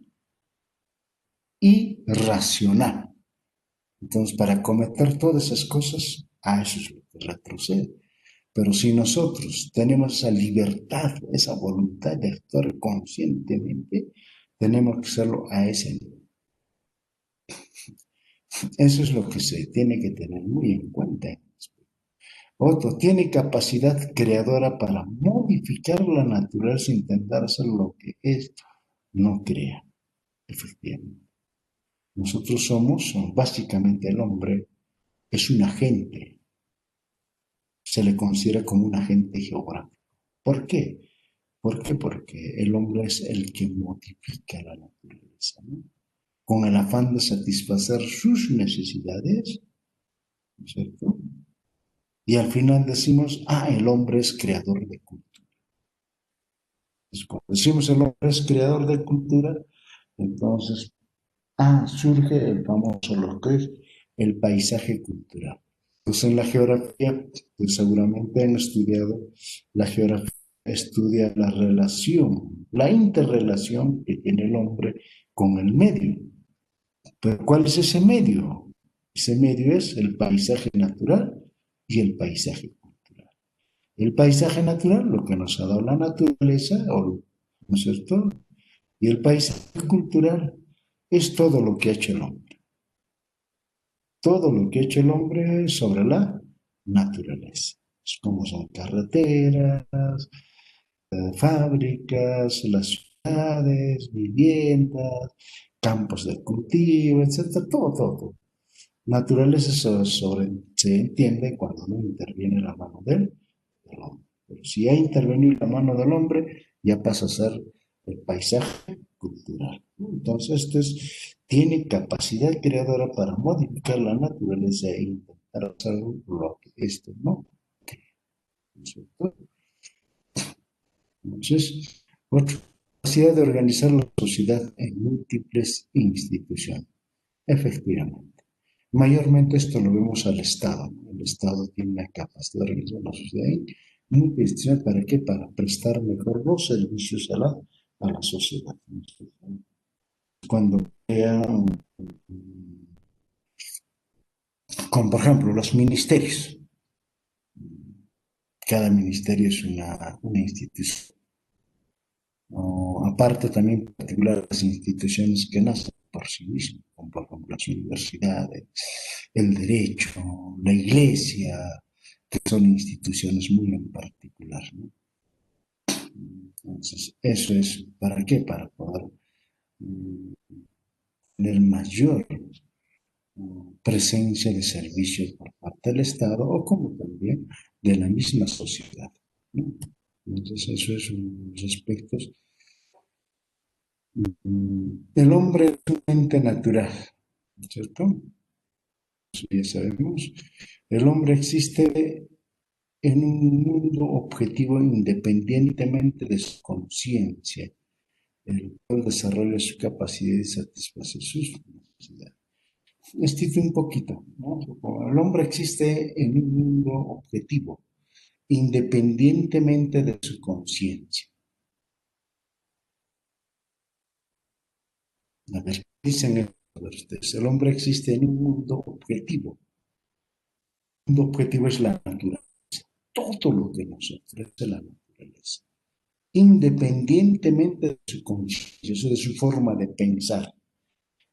irracional. Entonces, para cometer todas esas cosas, a eso es lo que retrocede. Pero si nosotros tenemos esa libertad, esa voluntad de actuar conscientemente, tenemos que hacerlo a ese nivel. Eso es lo que se tiene que tener muy en cuenta. Otro, tiene capacidad creadora para modificar la naturaleza, intentar hacer lo que es, no crea, efectivamente. Nosotros somos, básicamente el hombre es un agente, se le considera como un agente geográfico. ¿Por qué? ¿Por qué? Porque el hombre es el que modifica la naturaleza, ¿no? Con el afán de satisfacer sus necesidades, ¿no es cierto? Y al final decimos, el hombre es creador de cultura. Entonces, cuando decimos el hombre es creador de cultura, entonces, surge el famoso, lo que es el paisaje cultural. Pues en la geografía, pues seguramente han estudiado, la geografía estudia la relación, la interrelación que tiene el hombre con el medio. Pero ¿cuál es ese medio? Ese medio es el paisaje natural y el paisaje cultural. El paisaje natural, lo que nos ha dado la naturaleza, ¿no es cierto? Y el paisaje cultural es todo lo que ha hecho el hombre. Todo lo que ha hecho el hombre sobre la naturaleza. Es como son carreteras, fábricas, las ciudades, viviendas, campos de cultivo, etcétera, todo. Naturaleza se entiende cuando no interviene la mano del hombre. Pero si ha intervenido la mano del hombre, ya pasa a ser el paisaje cultural. Entonces, tiene capacidad creadora para modificar la naturaleza e intentar hacer lo que esto no. ¿No es cierto? Entonces, otra capacidad de organizar la sociedad en múltiples instituciones. Efectivamente. Mayormente esto lo vemos al Estado. El Estado tiene la capacidad de organizar la sociedad en múltiples instituciones. ¿Para qué? Para prestar mejor los servicios a la sociedad. Cuando crean, como por ejemplo los ministerios. Cada ministerio es una institución. Aparte también particular las instituciones que nacen por sí mismas, como por ejemplo las universidades, el derecho, la iglesia, que son instituciones muy en particular, ¿no? Entonces, eso es, ¿para qué? Para poder mm, tener mayor presencia de servicios por parte del Estado o como también de la misma sociedad, ¿no? Entonces, eso es uno de los aspectos. El hombre es un ente natural, ¿cierto? Eso ya sabemos. El hombre existe en un mundo objetivo independientemente de su conciencia, el cual desarrolla su capacidad de satisfacer sus necesidades. Esto un poquito, ¿no? El hombre existe en un mundo objetivo, independientemente de su conciencia. A ver, dicen ustedes, el hombre existe en un mundo objetivo. El mundo objetivo es la naturaleza, todo lo que nos ofrece la naturaleza, independientemente de su conciencia, de su forma de pensar.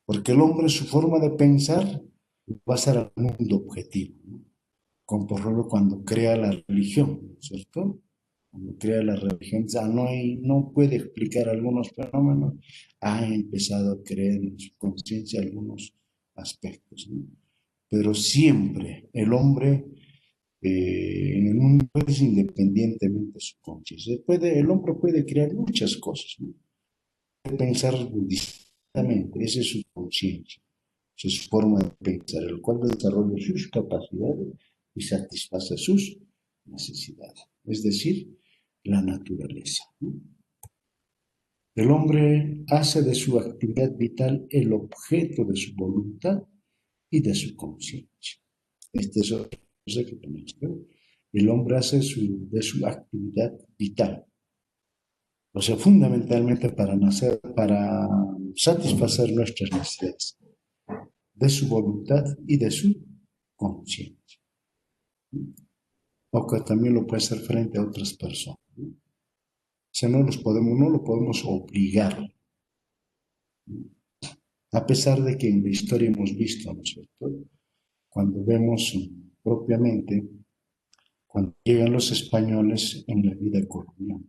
Porque el hombre, su forma de pensar, va a ser al mundo objetivo, ¿no? Como por ejemplo cuando crea la religión, ¿cierto? Cuando crea la religión, ya no puede explicar algunos fenómenos, ha empezado a creer en su conciencia algunos aspectos, ¿no? Pero siempre el hombre en el mundo es independientemente de su conciencia. El hombre puede crear muchas cosas, ¿no? Puede pensar distintamente, esa es su conciencia, esa es su forma de pensar, el cual desarrolla sus capacidades y satisface sus necesidades, es decir, la naturaleza, ¿no? El hombre hace de su actividad vital el objeto de su voluntad y de su conciencia. Este es otra cosa que tenemos que ver. El hombre hace de su actividad vital, o sea, fundamentalmente para satisfacer nuestras necesidades, de su voluntad y de su conciencia. o que también lo puede hacer frente a otras personas, ¿no? O sea, no lo podemos obligar, a pesar de que en la historia hemos visto, ¿no es cierto? Cuando vemos propiamente, cuando llegan los españoles en la vida colonial,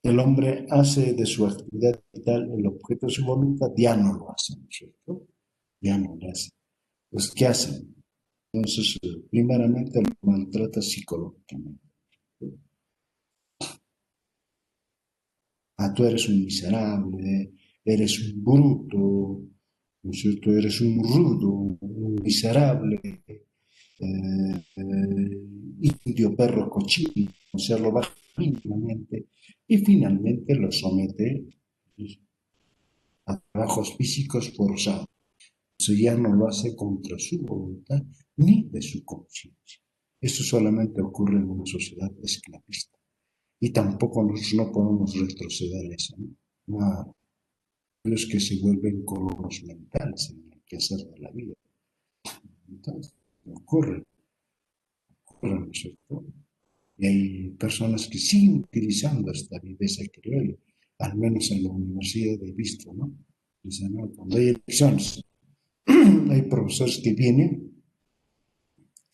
el hombre hace de su actividad vital el objeto de su voluntad, ya no lo hace, ¿no es cierto? Ya no lo hace. Pues, ¿qué hacen? Entonces, primeramente lo maltrata psicológicamente. Ah, tú eres un miserable, eres un bruto, ¿no es cierto? Eres un rudo, un miserable, indio, perro, cochino, o sea, lo baja mínimamente y finalmente lo somete a trabajos físicos forzados. Eso ya no lo hace contra su voluntad ni de su conciencia. Eso solamente ocurre en una sociedad esclavista. Y tampoco nosotros no podemos retroceder a eso, ¿no? No, los que se vuelven colonos mentales en el quehacer de la vida. Entonces, ocurre, ¿no es cierto? Y hay personas que siguen utilizando esta viveza criolla, al menos en la universidad he visto, ¿no? Dicen, no, cuando hay elecciones, hay profesores que vienen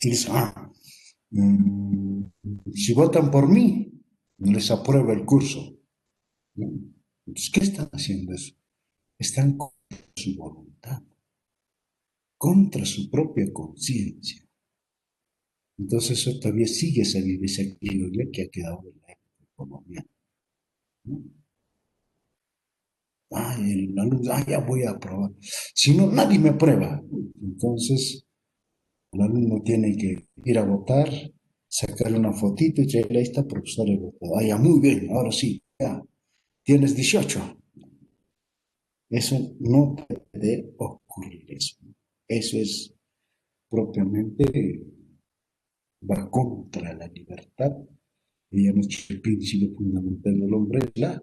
y dicen, mmm, si votan por mí, les aprueba el curso, ¿no? Entonces, ¿qué están haciendo eso? Están contra su voluntad, contra su propia conciencia. Entonces eso todavía sigue esa viveza criolla que ha quedado en la época colonial, ¿no? Ay, el alumno, ya voy a aprobar. Si no, nadie me aprueba. Entonces, el alumno tiene que ir a votar, sacar una fotito y traerle a esta profesora de votar. Ya, muy bien, ahora sí, ya, tienes 18. Eso no puede ocurrir eso. Eso es propiamente, va contra la libertad. Y ya el principio fundamental del hombre es la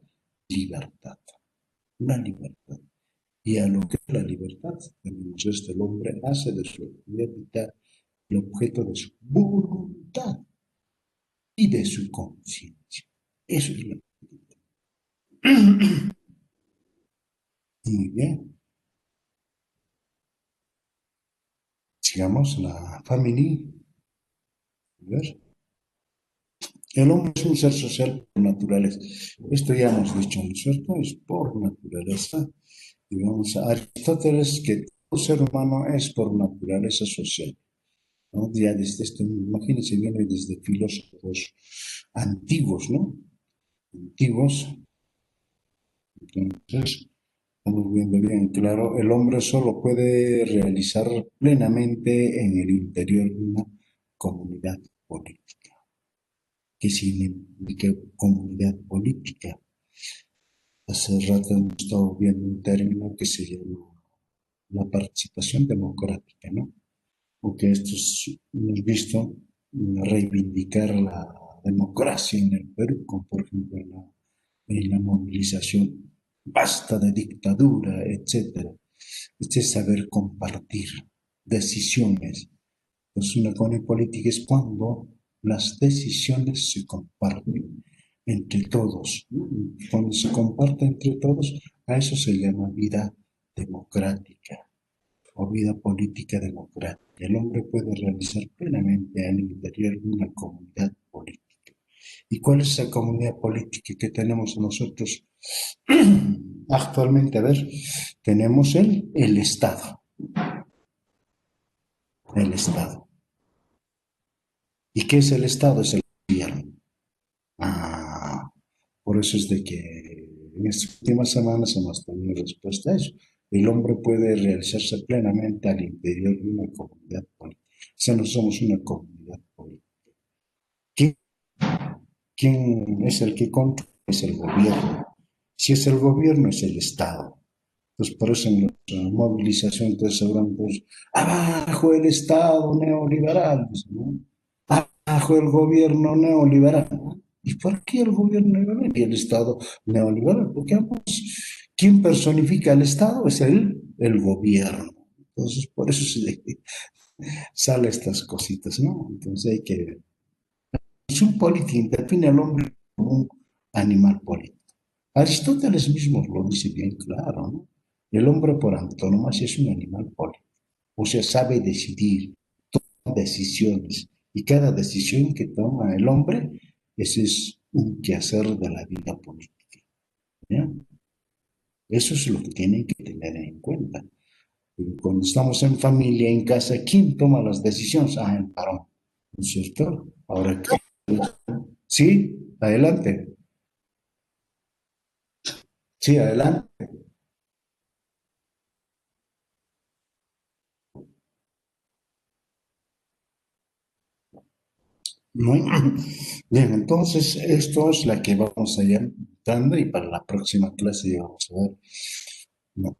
libertad. Una libertad. Y a lo que es la libertad, tenemos el hombre hace de su actividad vital el objeto de su voluntad y de su conciencia. Eso es la libertad. Muy bien. Sigamos la familia. A ver. El hombre es un ser social por naturaleza. Esto ya hemos dicho, ¿no es cierto? Es por naturaleza. Digamos, Aristóteles, que todo ser humano es por naturaleza social, ¿no? Ya desde esto, imagínense, viene desde filósofos antiguos, ¿no? Antiguos. Entonces, estamos viendo bien claro, el hombre solo puede realizar plenamente en el interior de una comunidad política. ¿Qué significa comunidad política? Hace rato hemos estado viendo un término que se llama la participación democrática, ¿no? Porque hemos visto reivindicar la democracia en el Perú, como por ejemplo en la movilización, basta de dictadura, etcétera. Este es saber compartir decisiones. Pues una economía política es cuando las decisiones se comparten entre todos, ¿no? Cuando se comparte entre todos, a eso se llama vida democrática o vida política democrática. El hombre puede realizar plenamente al interior de una comunidad política. ¿Y cuál es esa comunidad política que tenemos nosotros actualmente? A ver, tenemos el Estado. El Estado. ¿Y qué es el Estado? Es el gobierno. Ah, por eso es de que en estas últimas semanas hemos tenido respuesta a eso. El hombre puede realizarse plenamente al interior de una comunidad política. O sea, no somos una comunidad política. ¿Quién, quién es el que controla? Es el gobierno. Si es el gobierno, es el Estado. Entonces, por eso en la movilización, entonces habrán pues, abajo el Estado neoliberal, ¿no? Abajo el gobierno neoliberal, ¿no? ¿Y por qué el gobierno neoliberal y el Estado neoliberal? Porque ambos, ¿quién personifica el Estado? Es el gobierno. Entonces, por eso sale estas cositas, ¿no? Entonces hay que ver. Es un político, define al hombre como un animal político. Aristóteles mismo lo dice bien claro, ¿no? El hombre por antonomasia es un animal político, o sea, sabe decidir, toma decisiones, y cada decisión que toma el hombre, ese es un quehacer de la vida política, ¿ya? Eso es lo que tienen que tener en cuenta. Cuando estamos en familia, en casa, ¿quién toma las decisiones? Ah, el varón, ¿no es cierto? Ahora, sí, adelante. Sí, adelante. Muy bien, entonces esto es la que vamos a ir dando y para la próxima clase ya vamos a ver, ¿no?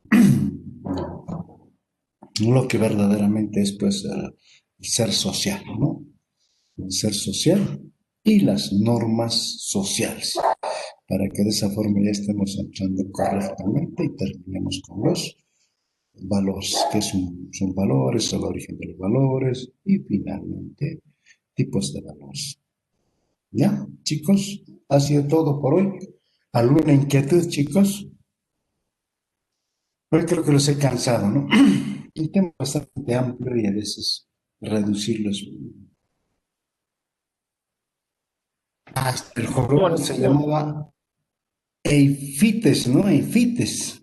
Lo que verdaderamente es pues el ser social, ¿no? El ser social y las normas sociales, para que de esa forma ya estemos entrando correctamente y terminemos con los valores, que son valores, el origen de los valores y finalmente tipos de valores. ¿Ya, chicos? Ha sido todo por hoy. ¿Alguna inquietud, chicos? Hoy creo que los he cansado, ¿no? Un tema bastante amplio y a veces reducirlos. Hasta el jorobado Bueno, se llamaba Eifites, ¿no? Eifites.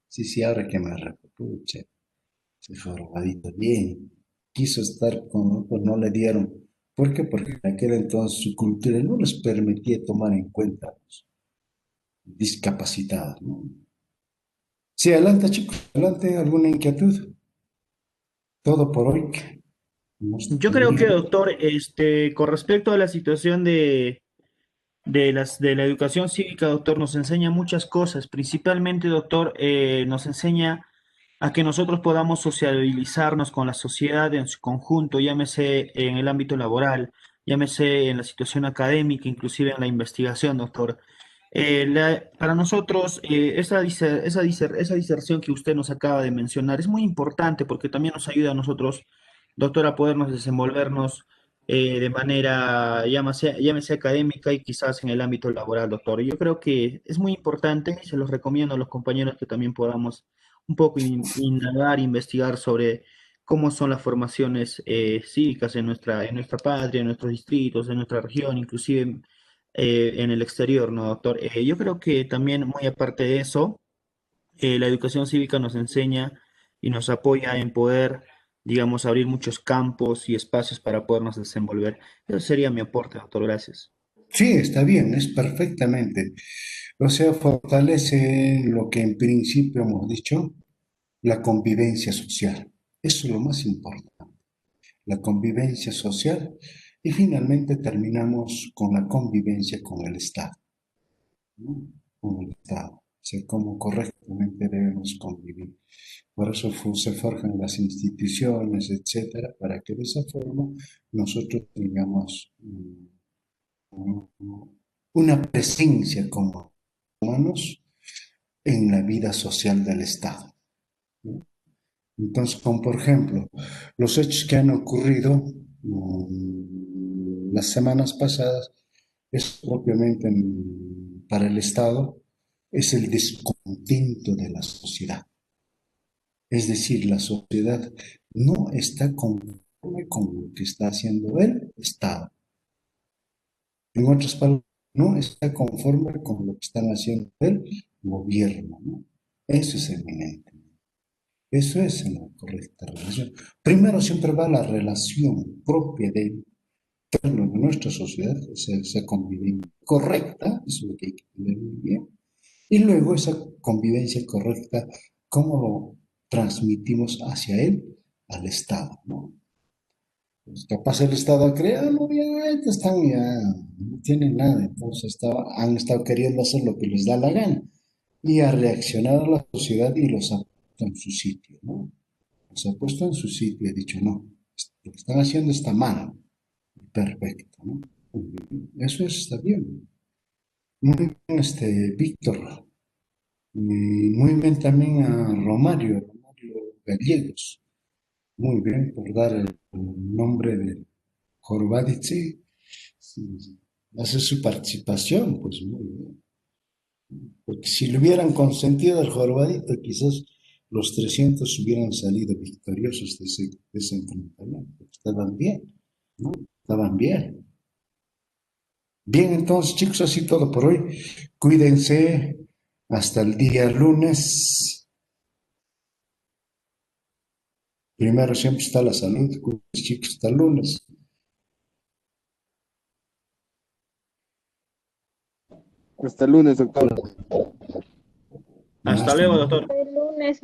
Sí, sí, ahora que me recuerdo, ese jorobadito bien. Quiso estar con otros, no le dieron. ¿Por qué? Porque en aquel entonces su cultura no les permitía tomar en cuenta a los discapacitados, ¿no? Sí, adelante, chicos, adelante, ¿alguna inquietud? Todo por hoy. Hemos yo creo que, tenido. doctor, con respecto a la situación de la educación cívica, doctor, nos enseña muchas cosas. Principalmente, doctor, nos enseña a que nosotros podamos sociabilizarnos con la sociedad en su conjunto, llámese en el ámbito laboral, llámese en la situación académica, inclusive en la investigación, doctor. Para nosotros, esa diserción que usted nos acaba de mencionar es muy importante porque también nos ayuda a nosotros, doctor, a podernos desenvolvernos de manera, llámese académica y quizás en el ámbito laboral, doctor. Yo creo que es muy importante y se los recomiendo a los compañeros que también podamos un poco indagar, investigar sobre cómo son las formaciones cívicas en nuestra patria, en nuestros distritos, en nuestra región, inclusive en el exterior, ¿no, doctor? Yo creo que también, muy aparte de eso, la educación cívica nos enseña y nos apoya en poder, digamos, abrir muchos campos y espacios para podernos desenvolver. Eso sería mi aporte, doctor. Gracias. Sí, está bien, es perfectamente. O sea, fortalece lo que en principio hemos dicho, la convivencia social. Eso es lo más importante, la convivencia social. Y finalmente terminamos con la convivencia con el Estado, ¿no? Con el Estado. O sea, cómo correctamente debemos convivir. Por eso se forjan las instituciones, etcétera, para que de esa forma nosotros tengamos una presencia como humanos en la vida social del Estado, ¿no? Entonces, como por ejemplo, los hechos que han ocurrido las semanas pasadas, es propiamente para el Estado, es el descontento de la sociedad. Es decir, la sociedad no está conforme con lo que está haciendo el Estado. En otras palabras, no está conforme con lo que están haciendo el gobierno, ¿no? Eso es eminente. Eso es una correcta relación. Primero siempre va la relación propia de nuestra sociedad, esa convivencia correcta, eso es lo que hay que entender muy bien. Y luego esa convivencia correcta, ¿cómo lo transmitimos hacia él, al Estado, ¿no? Pues capaz el Estado ha creado, no, ya están, ya no tienen nada, entonces han estado queriendo hacer lo que les da la gana y ha reaccionado la sociedad y los ha puesto en su sitio, ¿no? Los ha puesto en su sitio y ha dicho, no, lo que están haciendo está mal, perfecto, ¿no? Eso está bien. Muy bien, Víctor. Y muy bien también a Romario Gallegos. Muy bien por dar el nombre de Jorvadice. Sí, sí. Hace su participación, pues muy bien. Porque si le hubieran consentido al jorobadito, quizás los 300 hubieran salido victoriosos de ese enfrentamiento. Estaban bien, ¿no? Estaban bien. Bien, entonces, chicos, así todo por hoy. Cuídense. Hasta el día lunes. Primero siempre está la salud. Cuídense, chicos, hasta el lunes. Hasta el lunes, doctor. Hasta Hasta luego, doctor. El lunes,